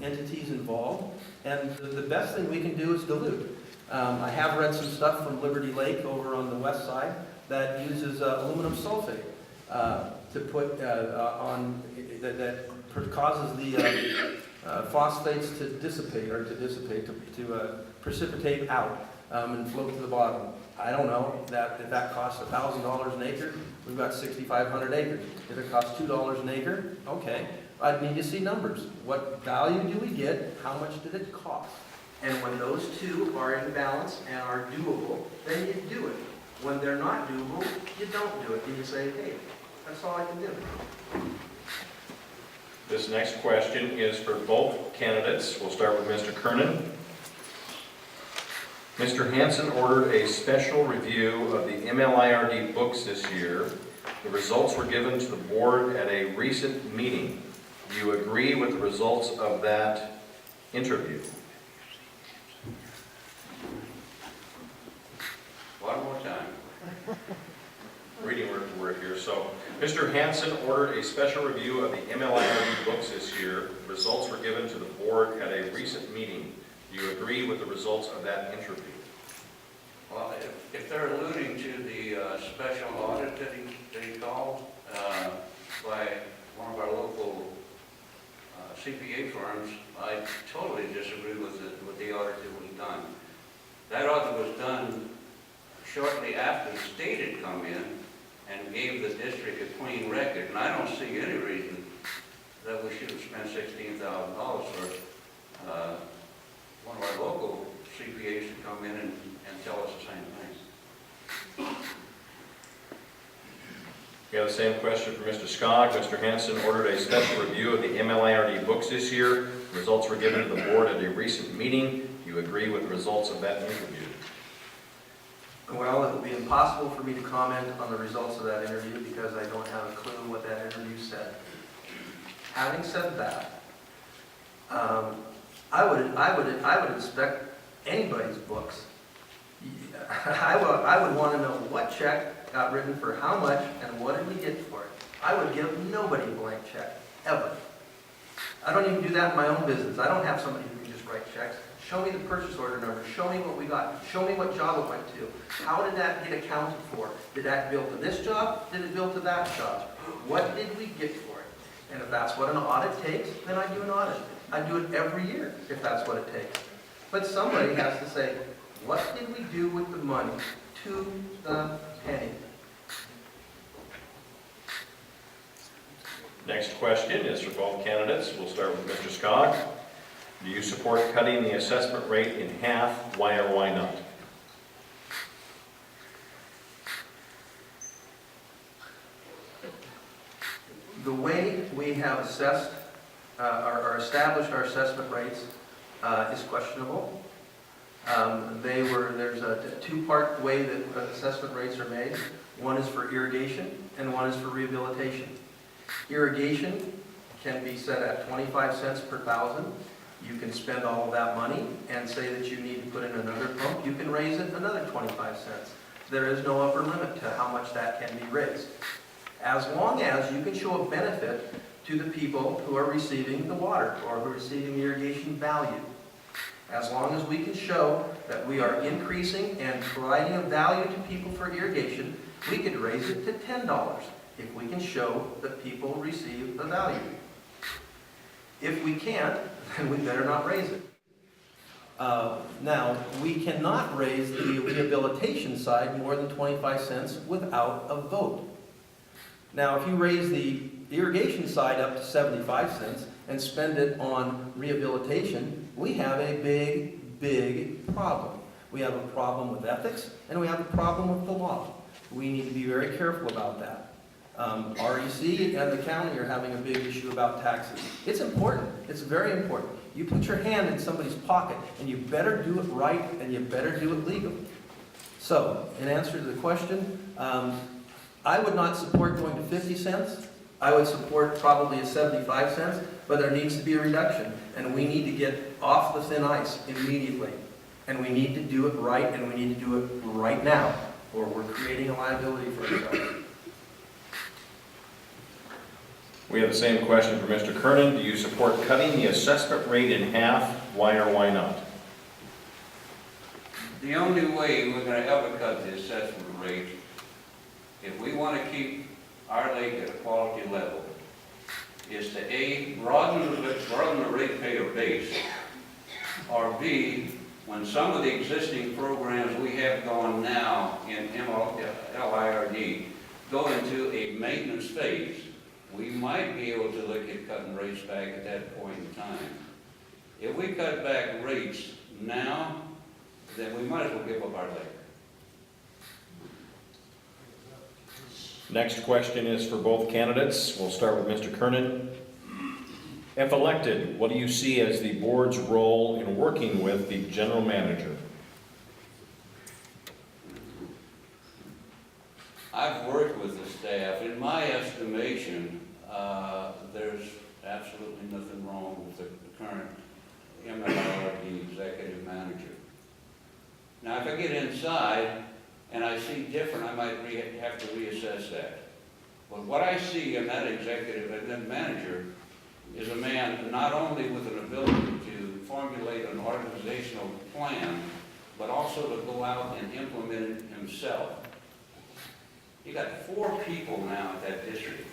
entities involved, and the best thing we can do is dilute. I have read some stuff from Liberty Lake over on the west side that uses aluminum sulfate to put on, that causes the phosphates to dissipate, to precipitate out and float to the bottom. I don't know that if that costs $1,000 an acre, we've got 6,500 acres. If it costs $2 an acre, okay. I need to see numbers. What value do we get? How much did it cost? And when those two are in balance and are doable, then you do it. When they're not doable, you don't do it. And you say, hey, that's all I can do. This next question is for both candidates. We'll start with Mr. Kernan. Mr. Hansen ordered a special review of the MLIRD books this year. The results were given to the board at a recent meeting. Do you agree with the results of that interview? One more time. Reading word for word here. So, Mr. Hansen ordered a special review of the MLIRD books this year. Results were given to the board at a recent meeting. Do you agree with the results of that interview? Well, if they're alluding to the special audit that he called by one of our local CPA firms, I totally disagree with the audit that was done. That audit was done shortly after the state had come in and gave the district a clean record, and I don't see any reason that we should have spent $16,000 for one of our local CPAs to come in and tell us the same thing. We have the same question for Mr. Skaug. Mr. Hansen ordered a special review of the MLIRD books this year. Results were given to the board at a recent meeting. Do you agree with the results of that interview? Well, it will be impossible for me to comment on the results of that interview because I don't have a clue what that interview said. Having said that, I would inspect anybody's books. I would want to know what check got written for how much and what did we get for it. I would give nobody a blank check, ever. I don't even do that in my own business. I don't have somebody who can just write checks. Show me the purchase order number. Show me what we got. Show me what job it went to. How did that get accounted for? Did that bill to this job? Did it bill to that job? What did we get for it? And if that's what an audit takes, then I do an audit. I do it every year if that's what it takes. But somebody has to say, what did we do with the money to the penny? Next question is for both candidates. We'll start with Mr. Skaug. Do you support cutting the assessment rate in half? Why or why not? The way we have assessed or established our assessment rates is questionable. There's a two-part way that assessment rates are made. One is for irrigation and one is for rehabilitation. Irrigation can be set at 25 cents per thousand. You can spend all of that money and say that you need to put in another pump. You can raise it another 25 cents. There is no upper limit to how much that can be raised. As long as you can show a benefit to the people who are receiving the water or who are receiving the irrigation value. As long as we can show that we are increasing and providing a value to people for irrigation, we could raise it to $10 if we can show that people receive the value. If we can't, then we better not raise it. Now, we cannot raise the rehabilitation side more than 25 cents without a vote. Now, if you raise the irrigation side up to 75 cents and spend it on rehabilitation, we have a big, big problem. We have a problem with ethics, and we have a problem with the law. We need to be very careful about that. REC and the county are having a big issue about taxes. It's important. It's very important. You put your hand in somebody's pocket, and you better do it right, and you better do it legally. So, in answer to the question, I would not support going to 50 cents. I would support probably a 75 cents, but there needs to be a reduction. And we need to get off the thin ice immediately. And we need to do it right, and we need to do it right now, or we're creating a liability for ourselves. We have the same question for Mr. Kernan. Do you support cutting the assessment rate in half? Why or why not? The only way we're going to ever cut the assessment rate, if we want to keep our lake at a quality level, is to A, broaden the ratepayer base, or B, when some of the existing programs we have going now in MLIRD go into a maintenance phase, we might be able to look at cutting rates back at that point in time. If we cut back rates now, then we might as well give up our lake. Next question is for both candidates. We'll start with Mr. Kernan. If elected, what do you see as the board's role in working with the general manager? I've worked with the staff. In my estimation, there's absolutely nothing wrong with the current MLIRD executive manager. Now, if I get inside and I see different, I might have to reassess that. But what I see in that executive and that manager is a man not only with an ability to formulate an organizational plan, but also to go out and implement it himself. You got 4 people now at that district.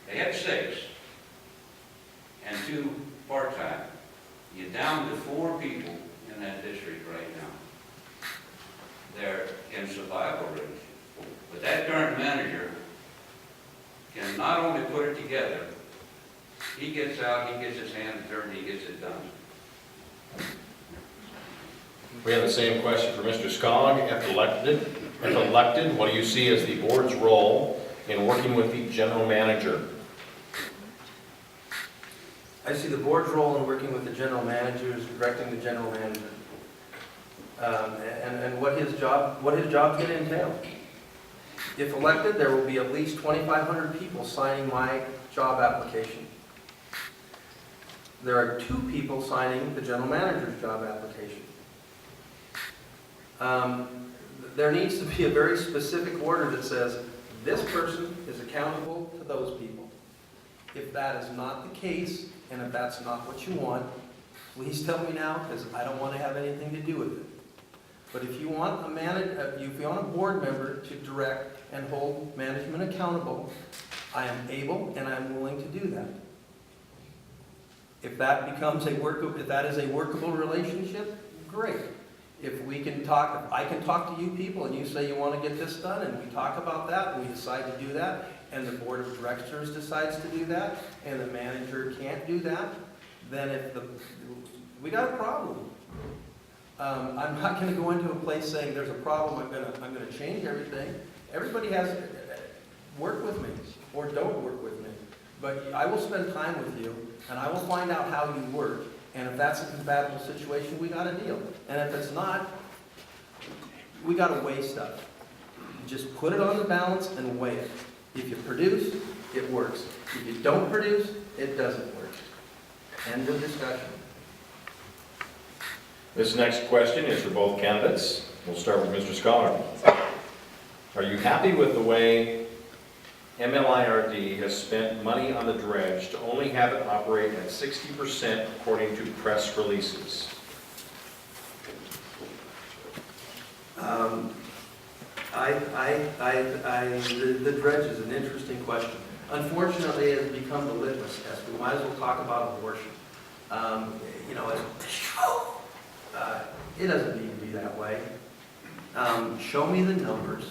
They had 6 and 2 part-time. You're down to 4 people in that district right now. They're in survival range. But that current manager can not only put it together, he gets out, he gets his hands dirty, he gets it done. We have the same question for Mr. Skaug. If elected, what do you see as the board's role in working with the general manager? I see the board's role in working with the general manager is directing the general manager. And what his job's going to entail. If elected, there will be at least 2,500 people signing my job application. There are 2 people signing the general manager's job application. There needs to be a very specific order that says, this person is accountable to those people. If that is not the case, and if that's not what you want, please tell me now, because I don't want to have anything to do with it. But if you want if you want a board member to direct and hold management accountable, I am able and I'm willing to do that. If that is a workable relationship, great. If I can talk to you people and you say you want to get this done and we talk about that and we decide to do that and the board of directors decides to do that and the manager can't do that, then we got a problem. I'm not going to go into a place saying there's a problem, I'm going to change everything. Everybody has work with me or don't work with me. But I will spend time with you and I will find out how you work. And if that's a compatible situation, we got a deal. And if it's not, we got to weigh stuff. Just put it on the balance and weigh it. If you produce, it works. If you don't produce, it doesn't work. End of discussion. This next question is for both candidates. We'll start with Mr. Skaug. Are you happy with the way MLIRD has spent money on the dredge to only have it operate at 60% according to press releases? The dredge is an interesting question. Unfortunately, it has become the litmus test. We might as well talk about abortion. It doesn't need to be that way. Show me the numbers.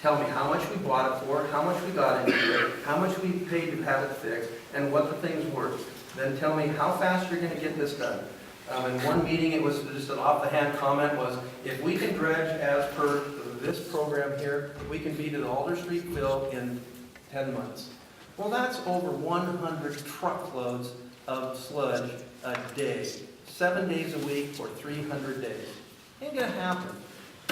Tell me how much we bought it for, how much we got into it, how much we paid to have it fixed, and what the things were. Then tell me how fast you're going to get this done. In one meeting, it was just an off-the-hand comment was, if we can dredge as per this program here, we can be to the Alder Street fill in 10 months. Well, that's over 100 truckloads of sludge a day, 7 days a week for 300 days. Ain't gonna happen.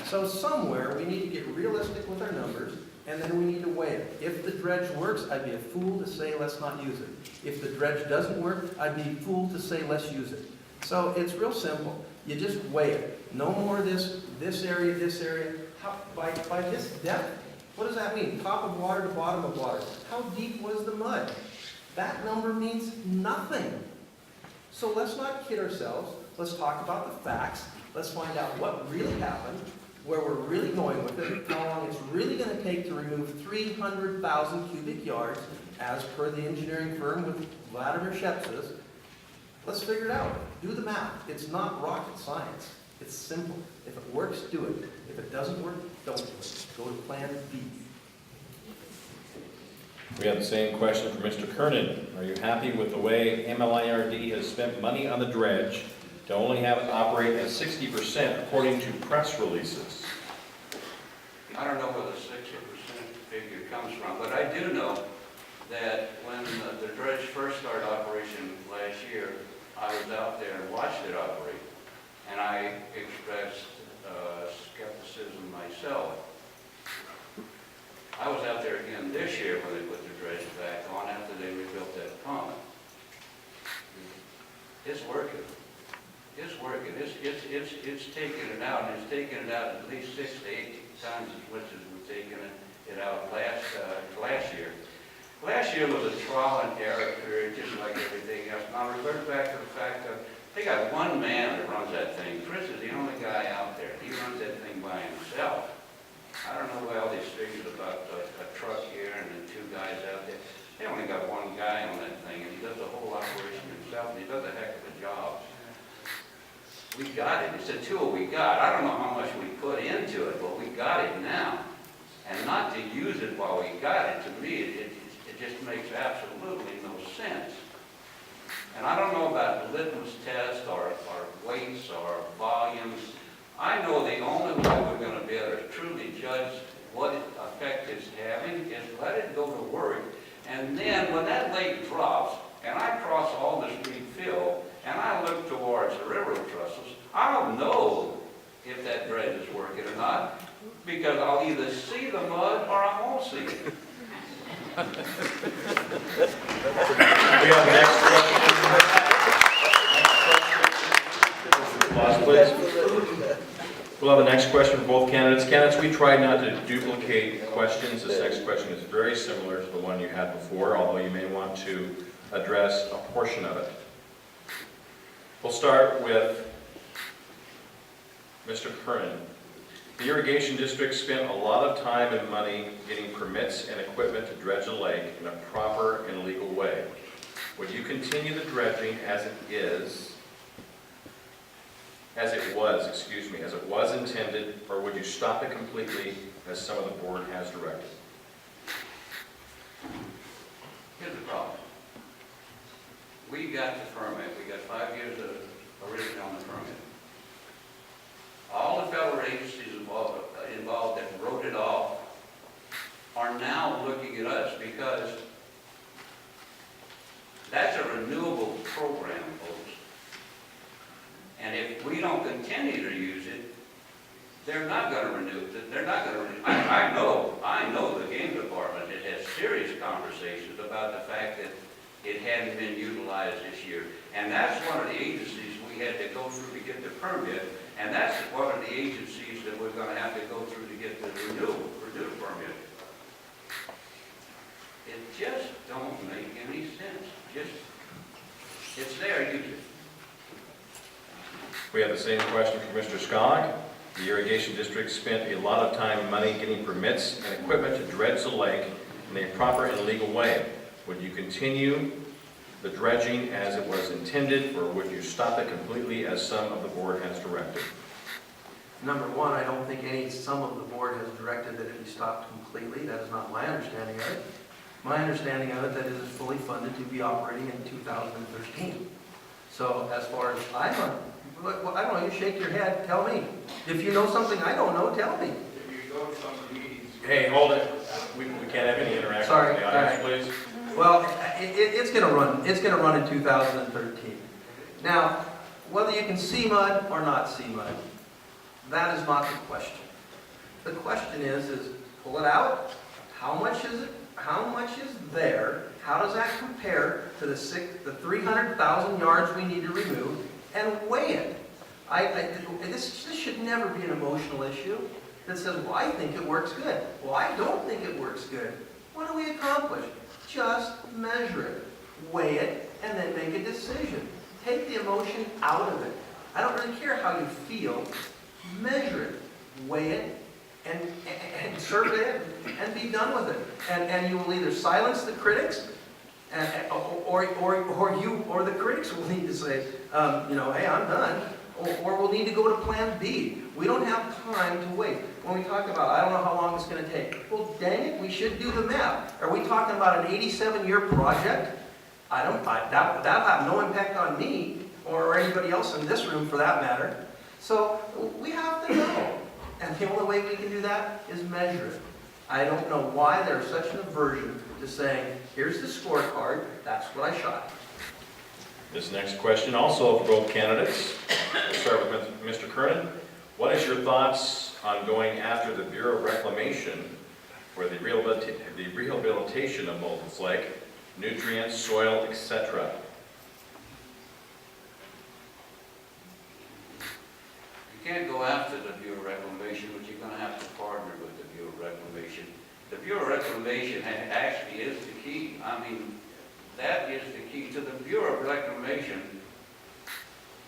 So somewhere we need to get realistic with our numbers, and then we need to weigh it. If the dredge works, I'd be a fool to say let's not use it. If the dredge doesn't work, I'd be a fool to say let's use it. So it's real simple. You just weigh it. No more this area, this area. By this depth, what does that mean? Top of water to bottom of water. How deep was the mud? That number means nothing. So let's not kid ourselves. Let's talk about the facts. Let's find out what really happened, where we're really going with it, how long it's really going to take to remove 300,000 cubic yards as per the engineering firm with Vladimir Sheps's. Let's figure it out. Do the math. It's not rocket science. It's simple. If it works, do it. If it doesn't work, don't do it. Go to plan B. We have the same question for Mr. Kernan. Are you happy with the way MLIRD has spent money on the dredge to only have it operate at 60% according to press releases? I don't know where the 60% figure comes from, but I do know that when the dredge first started operation last year, I was out there and watched it operate, and I expressed skepticism myself. I was out there again this year when they put the dredge back on after they rebuilt that pump. It's working. It's working. It's taking it out, and it's taking it out at least 6 to 8 times as much as we're taking it out last year. Last year was a trial and error period, just like everything else. And I'll revert back to the fact that they got one man that runs that thing. Chris is the only guy out there. He runs that thing by himself. I don't know why all these figures about a truck here and then 2 guys out there. They only got one guy on that thing, and he does the whole operation himself, and he does a heck of a job. We got it. It's a tool we got. I don't know how much we put into it, but we got it now. And not to use it while we got it, to me, it just makes absolutely no sense. And I don't know about the litmus test or weights or volumes. I know the only way we're going to be able to truly judge what effect it's having is let it go to work. And then when that lake drops, and I cross all the street fill, and I look towards the railroad trestles, I'll know if that dredge is working or not, because I'll either see the mud or I won't see it. We have the next question. Applause, please. We'll have the next question for both candidates. Candidates, we tried not to duplicate questions. This next question is very similar to the one you had before, although you may want to address a portion of it. We'll start with Mr. Kernan. The irrigation district spent a lot of time and money getting permits and equipment to dredge the lake in a proper and legal way. Would you continue the dredging as it was intended, or would you stop it completely as some of the board has directed? Here's the problem. We got the permit. We got 5 years of original on the permit. All the federal agencies involved that wrote it off are now looking at us because that's a renewable program, folks. And if we don't continue to use it, they're not going to renew it. They're not going to renew it. I know the game department has had serious conversations about the fact that it hadn't been utilized this year. And that's one of the agencies we had to go through to get the permit. And that's one of the agencies that we're going to have to go through to get the renew permit. It just don't make any sense. It's there, use it. We have the same question for Mr. Skaug. The irrigation district spent a lot of time and money getting permits and equipment to dredge the lake in a proper and legal way. Would you continue the dredging as it was intended, or would you stop it completely as some of the board has directed? Number one, I don't think some of the board has directed that it be stopped completely. That is not my understanding of it. My understanding of it, that it is fully funded to be operating in 2013. So as far as I don't know, you shake your head, tell me. If you know something I don't know, tell me. If you go to some of the meetings. Hey, hold it. We can't have any interaction with the audience, please. Well, it's going to run. It's going to run in 2013. Now, whether you can see mud or not see mud, that is not the question. The question is pull it out. How much is it? How much is there? How does that compare to the 300,000 yards we need to remove? And weigh it. This should never be an emotional issue that says, well, I think it works good. Well, I don't think it works good. What do we accomplish? Just measure it, weigh it, and then make a decision. Take the emotion out of it. I don't really care how you feel. Measure it, weigh it, and survey it, and be done with it. And you will either silence the critics, or the critics will need to say, hey, I'm done, or we'll need to go to Plan B. We don't have time to wait. When we talk about, I don't know how long it's going to take. Well, dang it, we should do the math. Are we talking about an 87-year project? That'll have no impact on me or anybody else in this room for that matter. So we have to know. And the only way we can do that is measure it. I don't know why there's such an aversion to saying, here's the scorecard, that's what I shot. This next question also for both candidates. We'll start with Mr. Kernan. What is your thoughts on going after the Bureau of Reclamation for the rehabilitation of Moses Lake, nutrients, soil, etc.? You can't go after the Bureau of Reclamation, but you're going to have to partner with the Bureau of Reclamation. The Bureau of Reclamation actually is the key. I mean, that is the key to the Bureau of Reclamation.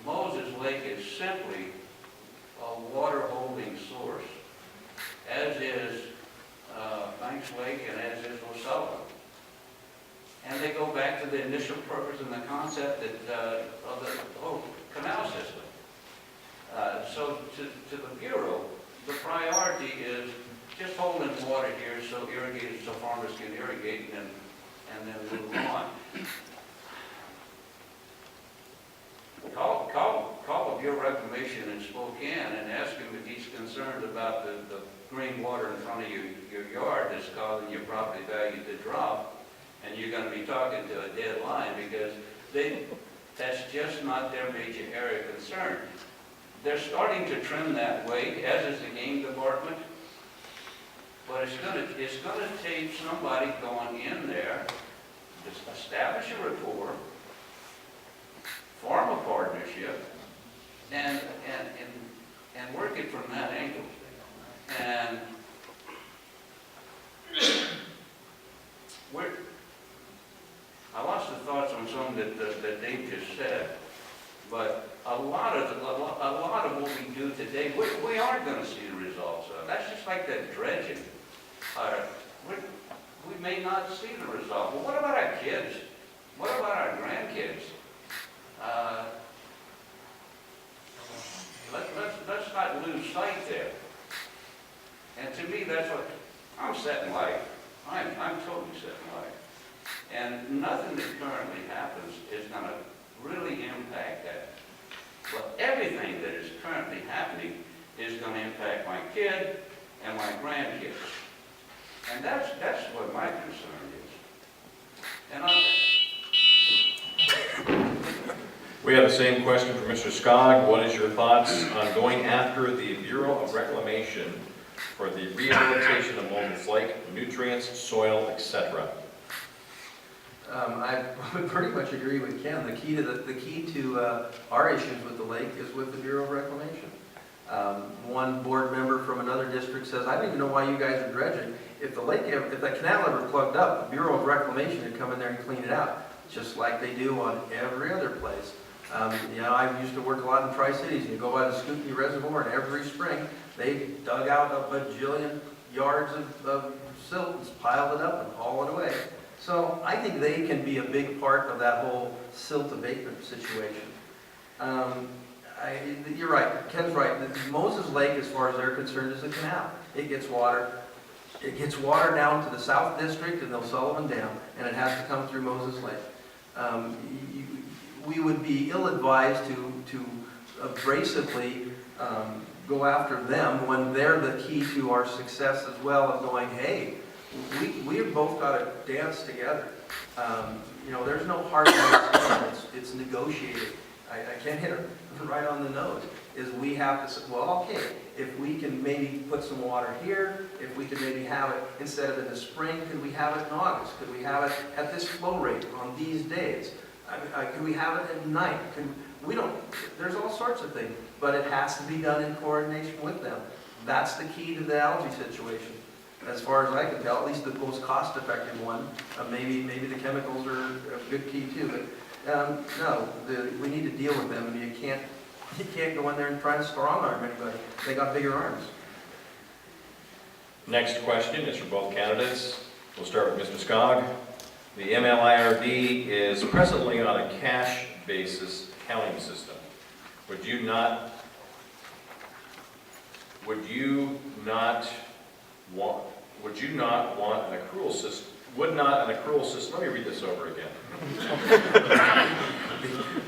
Moses Lake is simply a water holding source, as is Banks Lake and as is O'Sullivan. And they go back to the initial purpose and the concept that, of the whole canal system. So to the Bureau, the priority is just holding water here so farmers can irrigate and then move on. Call the Bureau of Reclamation in Spokane and ask him if he's concerned about the green water in front of your yard that's causing your property value to drop, and you're going to be talking to a dead line because that's just not their major area of concern. They're starting to trend that way, as is the game department, but it's going to take somebody going in there to establish a rapport, form a partnership, and work it from that angle. And I lost the thoughts on something that Dave just said, but a lot of what we do today, we aren't going to see the results of. That's just like that dredging. We may not see the result. Well, what about our kids? What about our grandkids? Let's not lose sight there. And to me, that's what I'm set in life. I'm totally set in life. And nothing that currently happens is going to really impact that. But everything that is currently happening is going to impact my kid and my grandkids. And that's what my concern is. And We have the same question for Mr. Skaug. What is your thoughts on going after the Bureau of Reclamation for the rehabilitation of Moses Lake, nutrients, soil, etc.? I would pretty much agree with Ken. The key to our issues with the lake is with the Bureau of Reclamation. One board member from another district says, I don't even know why you guys are dredging. If the canal ever plugged up, the Bureau of Reclamation would come in there and clean it out, just like they do on every other place. I used to work a lot in Tri-Cities, and you go by the Scoopney Reservoir, and every spring they dug out a bajillion yards of silt and piled it up and hauled it away. So I think they can be a big part of that whole silt abatement situation. You're right, Ken's right. Moses Lake, as far as they're concerned, is a canal. It gets water. It gets water down to the South District and the O'Sullivan Dam, and it has to come through Moses Lake. We would be ill-advised to abrasively go after them when they're the key to our success as well, of going, hey, we've both got to dance together. There's no hard way. It's negotiated. I can't hit it right on the nose. Is we have to say, well, okay, if we can maybe put some water here, if we can maybe have it instead of in the spring, could we have it in August? Could we have it at this flow rate on these days? Could we have it at night? There's all sorts of things, but it has to be done in coordination with them. That's the key to the algae situation. As far as I can tell, at least the most cost-effective one. Maybe the chemicals are a good key too, but no, we need to deal with them, and you can't go in there and try to strong-arm anybody. They got bigger arms. Next question is for both candidates. We'll start with Mr. Skaug. The MLIRD is presently on a cash basis accounting system. Would you not want an accrual system? Would not an accrual system, let me read this over again.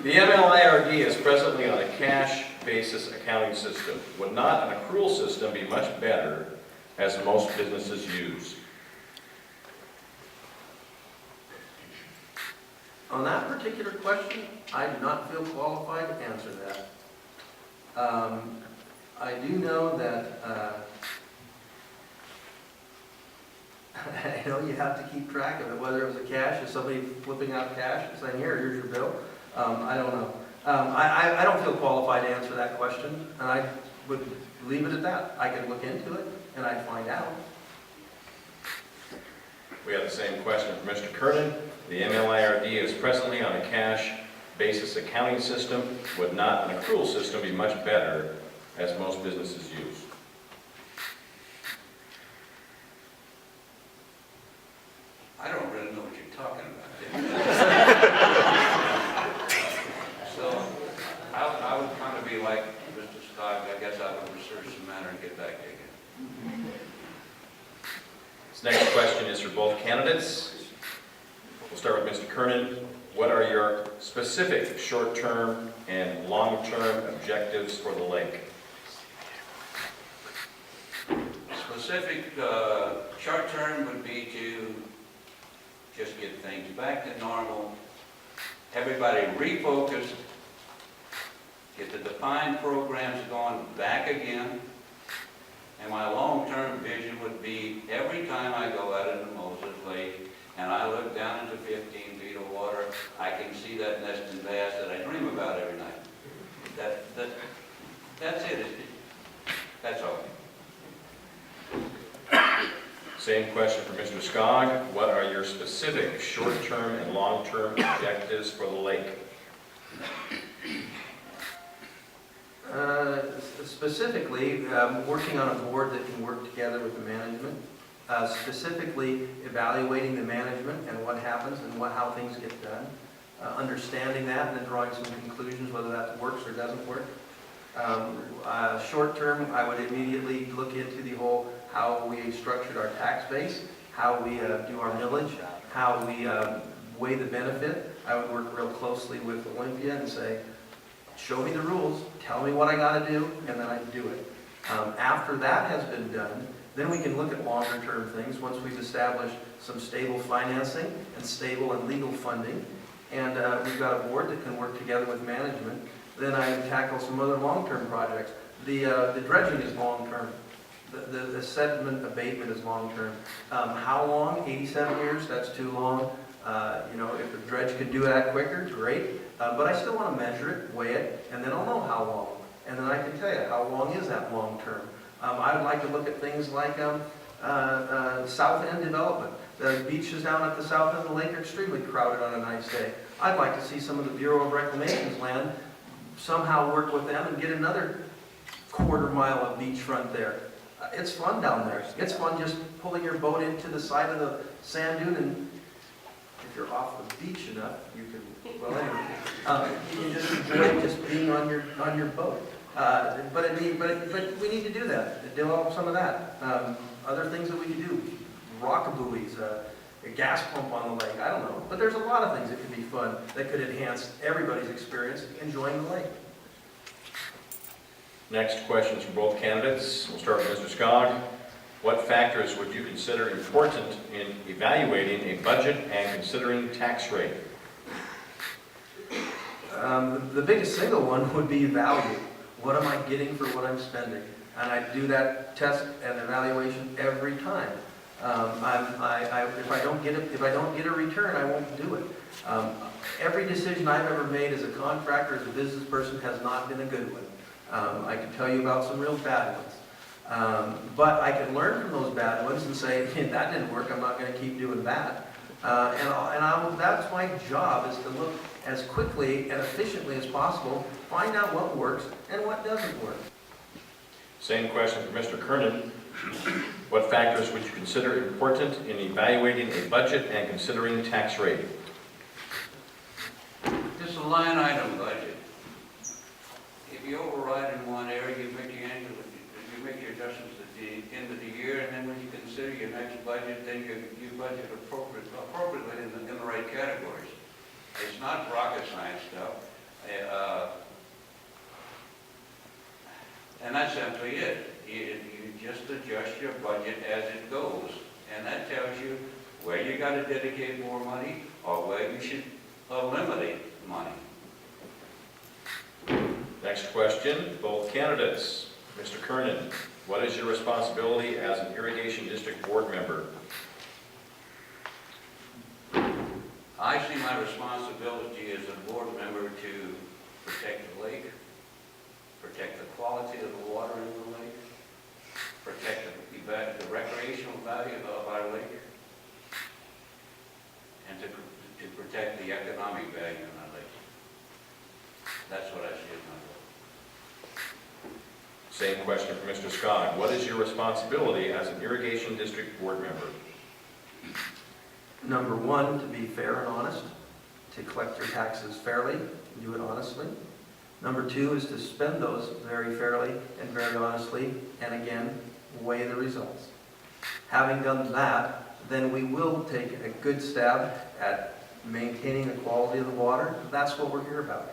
The MLIRD is presently on a cash basis accounting system. Would not an accrual system be much better, as most businesses use? On that particular question, I do not feel qualified to answer that. I do know that, I know you have to keep track of it, whether it was a cash, is somebody flipping out cash and saying, here's your bill? I don't know. I don't feel qualified to answer that question, and I would leave it at that. I could look into it, and I'd find out. We have the same question from Mr. Kernan. The MLIRD is presently on a cash basis accounting system. Would not an accrual system be much better, as most businesses use? I don't really know what you're talking about there. So, I would kind of be like Mr. Skaug, I guess I would research the matter and get back to you again. This next question is for both candidates. We'll start with Mr. Kernan. What are your specific short-term and long-term objectives for the lake? Specific short-term would be to just get things back to normal, everybody refocused, get the defined programs going back again. And my long-term vision would be every time I go out into Moses Lake and I look down into 15 feet of water, I can see that nesting bass that I dream about every night. That's it. That's all. Same question for Mr. Skaug. What are your specific short-term and long-term objectives for the lake? Specifically, working on a board that can work together with the management, specifically evaluating the management and what happens and how things get done, understanding that and then drawing some conclusions whether that works or doesn't work. Short term, I would immediately look into the whole how we structured our tax base, how we do our millage, how we weigh the benefit. I would work real closely with Olympia and say, show me the rules, tell me what I got to do, and then I do it. After that has been done, then we can look at longer term things once we've established some stable financing and stable and legal funding, and we've got a board that can work together with management. Then I tackle some other long-term projects. The dredging is long-term. The sediment abatement is long-term. How long? 87 years? That's too long. If the dredge could do that quicker, great. But I still want to measure it, weigh it, and then I'll know how long. And then I can tell you how long is that long-term. I would like to look at things like south end development. The beaches down at the south end of the lake are extremely crowded on a nice day. I'd like to see some of the Bureau of Reclamation's land somehow work with them and get another quarter-mile of beachfront there. It's fun down there. It's fun just pulling your boat into the side of the sand dune, and if you're off the beach enough, you can, well anyway, you can just enjoy just being on your boat. But we need to do that, develop some of that. Other things that we can do, rock-a-buoys, a gas pump on the lake, I don't know. But there's a lot of things that can be fun that could enhance everybody's experience enjoying the lake. Next questions from both candidates. We'll start with Mr. Skaug. What factors would you consider important in evaluating a budget and considering tax rate? The biggest single one would be value. What am I getting for what I'm spending? And I do that test and evaluation every time. If I don't get a return, I won't do it. Every decision I've ever made as a contractor, as a business person, has not been a good one. I can tell you about some real bad ones. But I can learn from those bad ones and say, hey, that didn't work, I'm not going to keep doing that. That's my job, is to look as quickly and efficiently as possible, find out what works and what doesn't work. Same question for Mr. Kernan. What factors would you consider important in evaluating a budget and considering tax rate? Just a line item budget. If your next budget, then you budget appropriately in the right categories. It's not rocket science stuff. And that's simply it. You just adjust your budget as it goes. And that tells you where you got to dedicate more money or where you should eliminate money. Next question, both candidates. Mr. Kernan, what is your responsibility as an irrigation district board member? I see my responsibility as a board member to protect the lake, protect the quality of the water in the lake, protect the recreational value of our lake, and to protect the economic value in our lake. That's what I see as my role. Same question for Mr. Skaug. What is your responsibility as an irrigation district board member? Number one, to be fair and honest, to collect your taxes fairly, and do it honestly. Number two is to spend those very fairly and very honestly, and again, weigh the results. Having done that, then we will take a good stab at maintaining the quality of the water. That's what we're here about.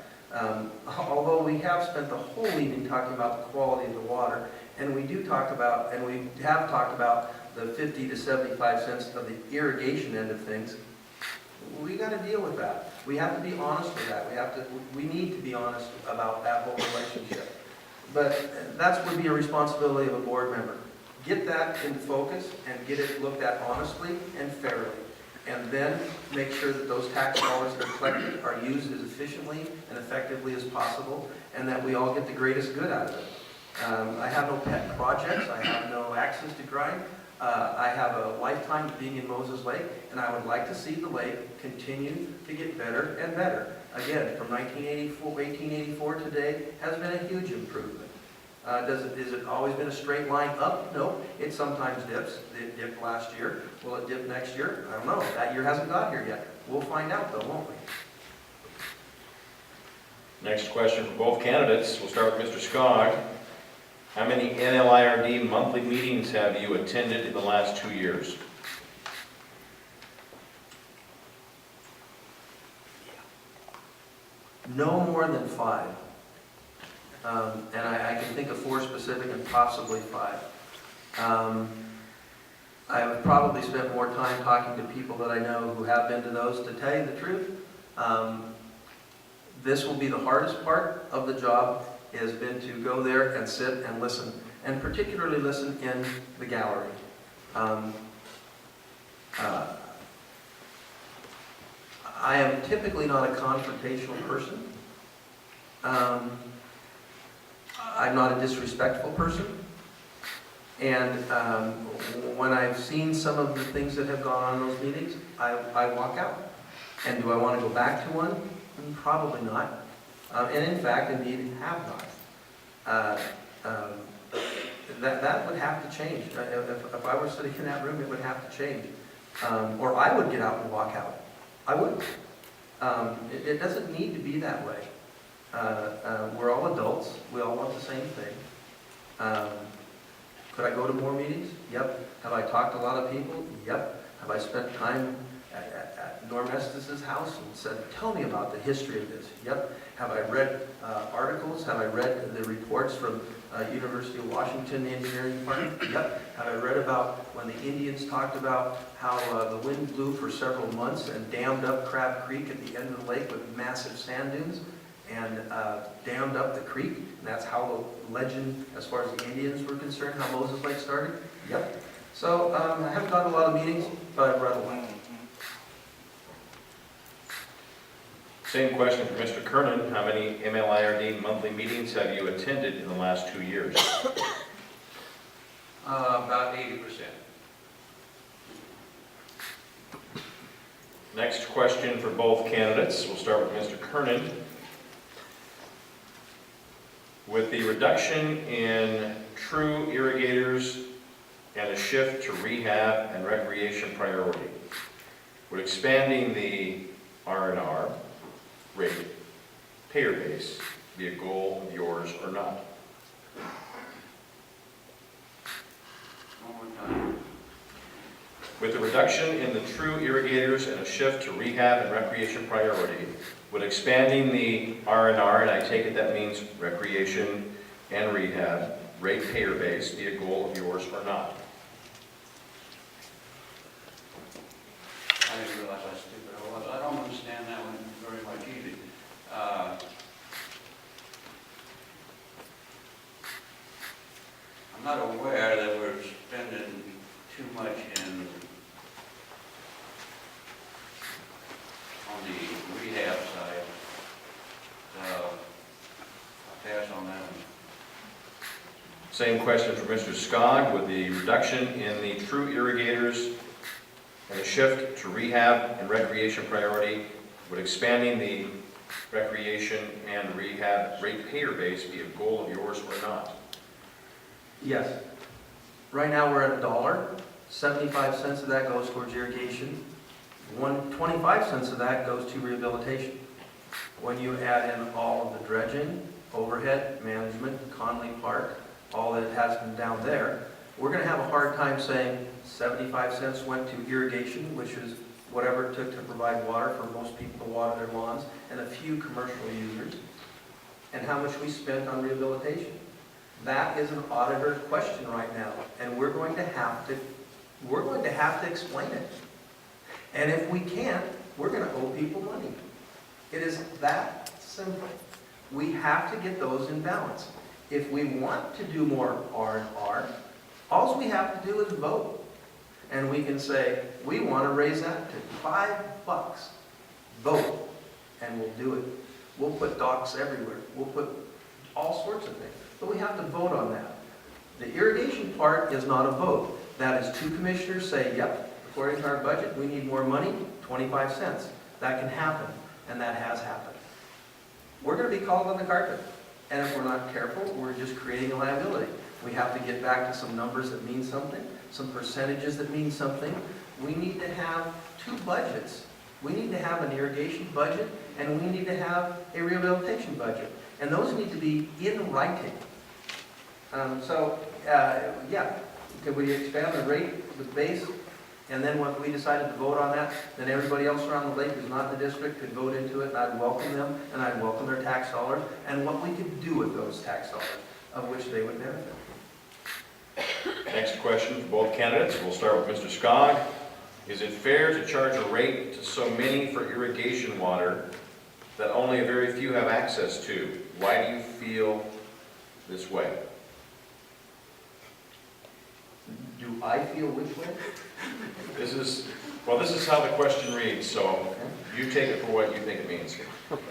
Although we have spent the whole evening talking about the quality of the water, and we have talked about the 50 to 75 cents of the irrigation end of things, we got to deal with that. We have to be honest with that. We need to be honest about that whole relationship. But that would be a responsibility of a board member. Get that into focus and get it looked at honestly and fairly. And then make sure that those tax dollars that are collected are used as efficiently and effectively as possible, and that we all get the greatest good out of it. I have no pet projects. I have no axes to grind. I have a lifetime of being in Moses Lake, and I would like to see the lake continue to get better and better. Again, from 1884 today has been a huge improvement. Is it always been a straight line up? No, it sometimes dips. It dipped last year. Will it dip next year? I don't know. That year hasn't got here yet. We'll find out though, won't we? Next question for both candidates. We'll start with Mr. Skaug. How many MLIRD monthly meetings have you attended in the last 2 years? No more than 5. And I can think of 4 specific and possibly 5. I have probably spent more time talking to people that I know who have been to those. To tell you the truth, this will be the hardest part of the job, has been to go there and sit and listen, and particularly listen in the gallery. I am typically not a confrontational person. I'm not a disrespectful person. And when I've seen some of the things that have gone on in those meetings, I walk out. And do I want to go back to one? Probably not. And in fact, indeed, have not. That would have to change. If I were sitting in that room, it would have to change. Or I would get out and walk out. I would. It doesn't need to be that way. We're all adults. We all want the same thing. Could I go to more meetings? Yep. Have I talked to a lot of people? Yep. Have I spent time at Norm Estes' house and said, tell me about the history of this? Yep. Have I read articles? Have I read the reports from University of Washington Engineering Department? Yep. Have I read about when the Indians talked about how the wind blew for several months and dammed up Crab Creek at the end of the lake with massive sand dunes and dammed up the creek? And that's how the legend, as far as the Indians were concerned, how Moses Lake started? Yep. So I haven't gone to a lot of meetings, but I've read a lot. Same question for Mr. Kernan. How many MLIRD monthly meetings have you attended in the last 2 years? About 80%. Next question for both candidates. We'll start with Mr. Kernan. With the reduction in true irrigators and a shift to rehab and recreation priority, would expanding the R&R rate payer base be a goal of yours or not? One more time. With the reduction in the true irrigators and a shift to rehab and recreation priority, would expanding the R&R, and I take it that means recreation and rehab, ratepayer base be a goal of yours or not? I didn't realize how stupid I was. I don't understand that one very much either. I'm not aware that we're spending too much on the rehab side. So I'll pass on that one. Same question for Mr. Skaug. With the reduction in the true irrigators and a shift to rehab and recreation priority, would expanding the recreation and rehab ratepayer base be a goal of yours or not? Yes. Right now, we're at $1. 75 cents of that goes towards irrigation. 25 cents of that goes to rehabilitation. When you add in all of the dredging, overhead, management, Conley Park, all that has been down there, we're going to have a hard time saying 75 cents went to irrigation, which is whatever it took to provide water for most people to water their lawns, and a few commercial users, and how much we spent on rehabilitation. That is an auditor's question right now, and we're going to have to explain it. And if we can't, we're going to owe people money. It is that simple. We have to get those in balance. If we want to do more R&R, all we have to do is vote. And we can say, we want to raise that to $5. Vote, and we'll do it. We'll put docks everywhere. We'll put all sorts of things. But we have to vote on that. The irrigation part is not a vote. That is two commissioners say, yep, according to our budget, we need more money, 25 cents. That can happen, and that has happened. We're going to be called on the carpet. And if we're not careful, we're just creating a liability. We have to get back to some numbers that mean something, some percentages that mean something. We need to have two budgets. We need to have an irrigation budget, and we need to have a rehabilitation budget. And those need to be in writing. Yeah, could we expand the rate, the base? And then when we decided to vote on that, then everybody else around the lake who's not in the district could vote into it, and I'd welcome them, and I'd welcome their tax dollars, and what we could do with those tax dollars, of which they would benefit. Next question for both candidates. We'll start with Mr. Skaug. Is it fair to charge a rate to so many for irrigation water that only a very few have access to? Why do you feel this way? Do I feel which way? This is how the question reads, so you take it for what you think it means.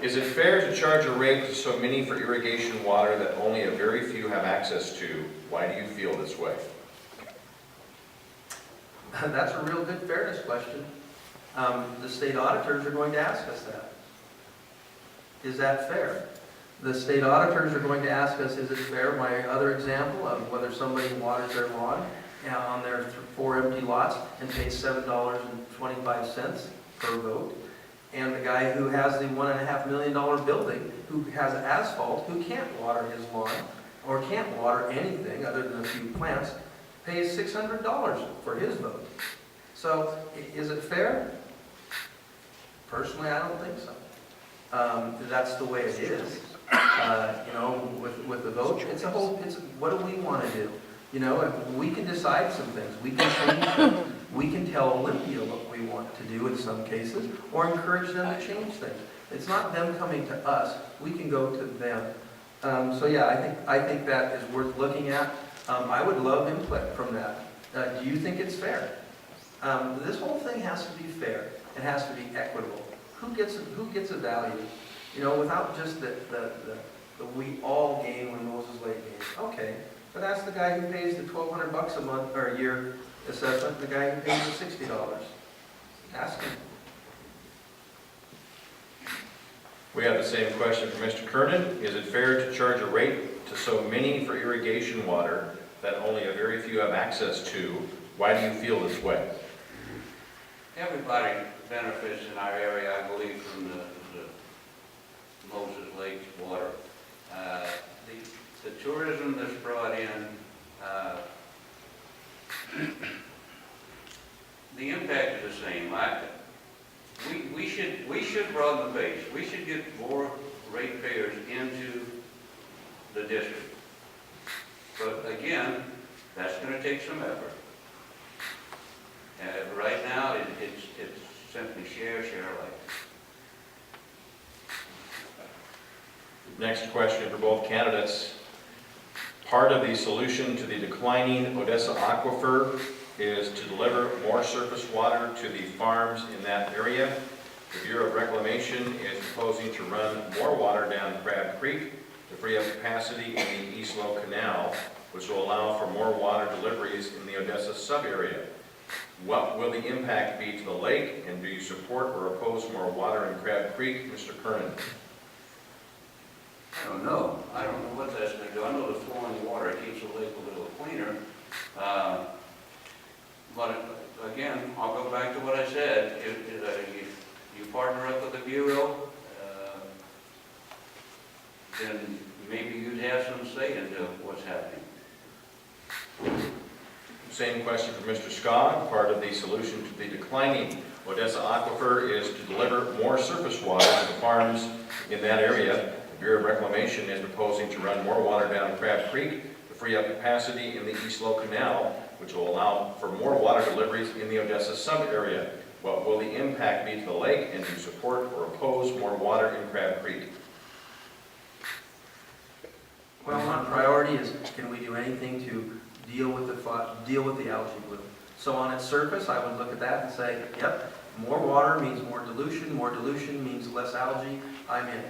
Is it fair to charge a rate to so many for irrigation water that only a very few have access to? Why do you feel this way? That's a real good fairness question. The state auditors are going to ask us that. Is that fair? The state auditors are going to ask us, is it fair? My other example of whether somebody waters their lawn on their 4 empty lots and pays $7.25 per vote, and the guy who has the $1.5 million building, who has asphalt, who can't water his lawn, or can't water anything other than a few plants, pays $600 for his vote. So, is it fair? Personally, I don't think so. That's the way it is. With the vote, what do we want to do? We can decide some things. We can change them. We can tell Olympia what we want to do in some cases, or encourage them to change things. It's not them coming to us. We can go to them. I think that is worth looking at. I would love input from that. Do you think it's fair? This whole thing has to be fair. It has to be equitable. Who gets a value? Without just the we all gain when Moses Lake gains. Okay, but ask the guy who pays the $1,200 a month or a year assessment, the guy who pays the $60. Ask him. We have the same question for Mr. Kernan. Is it fair to charge a rate to so many for irrigation water that only a very few have access to? Why do you feel this way? Everybody benefits in our area, I believe, from the Moses Lake water. The tourism that's brought in, the should broaden the base. We should get more ratepayers into the district. But again, that's going to take some effort. Right now, it's simply share alike. Next question for both candidates. Part of the solution to the declining Odessa aquifer is to deliver more surface water to the farms in that area. The Bureau of Reclamation is proposing to run more water down Crab Creek to free up capacity in the East Low Canal, which will allow for more water deliveries in the Odessa sub-area. What will the impact be to the lake, and do you support or oppose more water in Crab Creek, Mr. Kernan? I don't know. I don't know what that's going to do. I know the flowing water keeps the lake a little cleaner. But again, I'll go back to what I said. You partner up with the Bureau, then maybe you'd have some say into what's happening. Same question for Mr. Skaug. Part of the solution to the declining Odessa aquifer is to deliver more surface water to the farms in that area. The Bureau of Reclamation is proposing to run more water down Crab Creek to free up capacity in the East Low Canal, which will allow for more water deliveries in the Odessa sub-area. What will the impact be to the lake, and do you support or oppose more water in Crab Creek? Well, my priority is, can we do anything to deal with the algae bloom? So on its surface, I would look at that and say, yep, more water means more dilution means less algae, I'm in.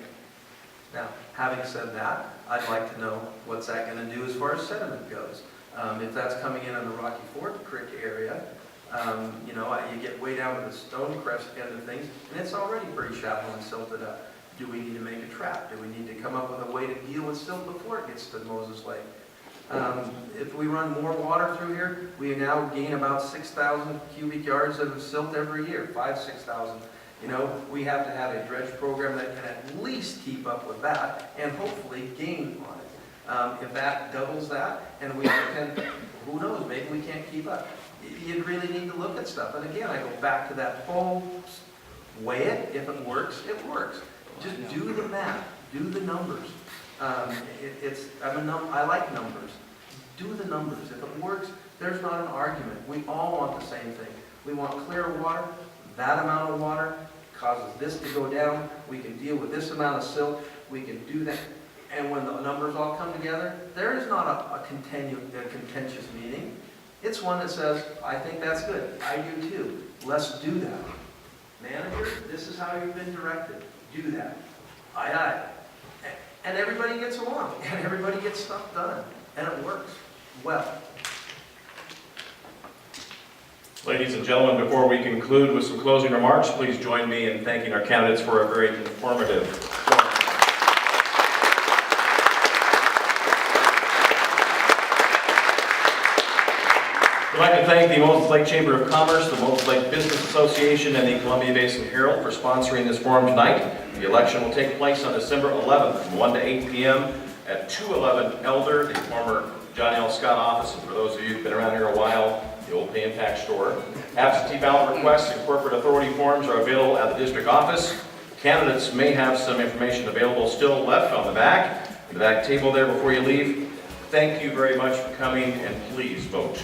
Now, having said that, I'd like to know what's that going to do as far as sediment goes. If that's coming in on the Rocky Ford Creek area, you know, you get way down to the Stonecrest end of things, and it's already pretty shallow and silted up. Do we need to make a trap? Do we need to come up with a way to deal with silt before it gets to Moses Lake? If we run more water through here, we now gain about 6,000 cubic yards of silt every year, 6,000. You know, we have to have a dredge program that can at least keep up with that and hopefully gain on it. If that doubles that, and we can, who knows, maybe we can't keep up. You really need to look at stuff. And again, I go back to that whole weigh it. If it works, it works. Just do the math, do the numbers. I like numbers. Do the numbers. If it works, there's not an argument. We all want the same thing. We want clear water. That amount of water causes this to go down. We can deal with this amount of silt. We can do that. And when the numbers all come together, there is not a contentious meeting. It's one that says, I think that's good. I do too. Let's do that. Manager, this is how you've been directed. Do that. Aye, aye. And everybody gets along, and everybody gets stuff done, and it works well. Ladies and gentlemen, before we conclude with some closing remarks, please join me in thanking our candidates for a very informative. I'd like to thank the Moses Lake Chamber of Commerce, the Moses Lake Business Association, and the Columbia Basin Herald for sponsoring this forum tonight. The election will take place on December 11th from 1 to 8 p.m. at 211 Elder, the former John L. Scott office. And for those of you who've been around here a while, the old pay and tax store. Absentee ballot requests and corporate authority forms are available at the district office. Candidates may have some information available still left on the back table there before you leave. Thank you very much for coming, and please vote.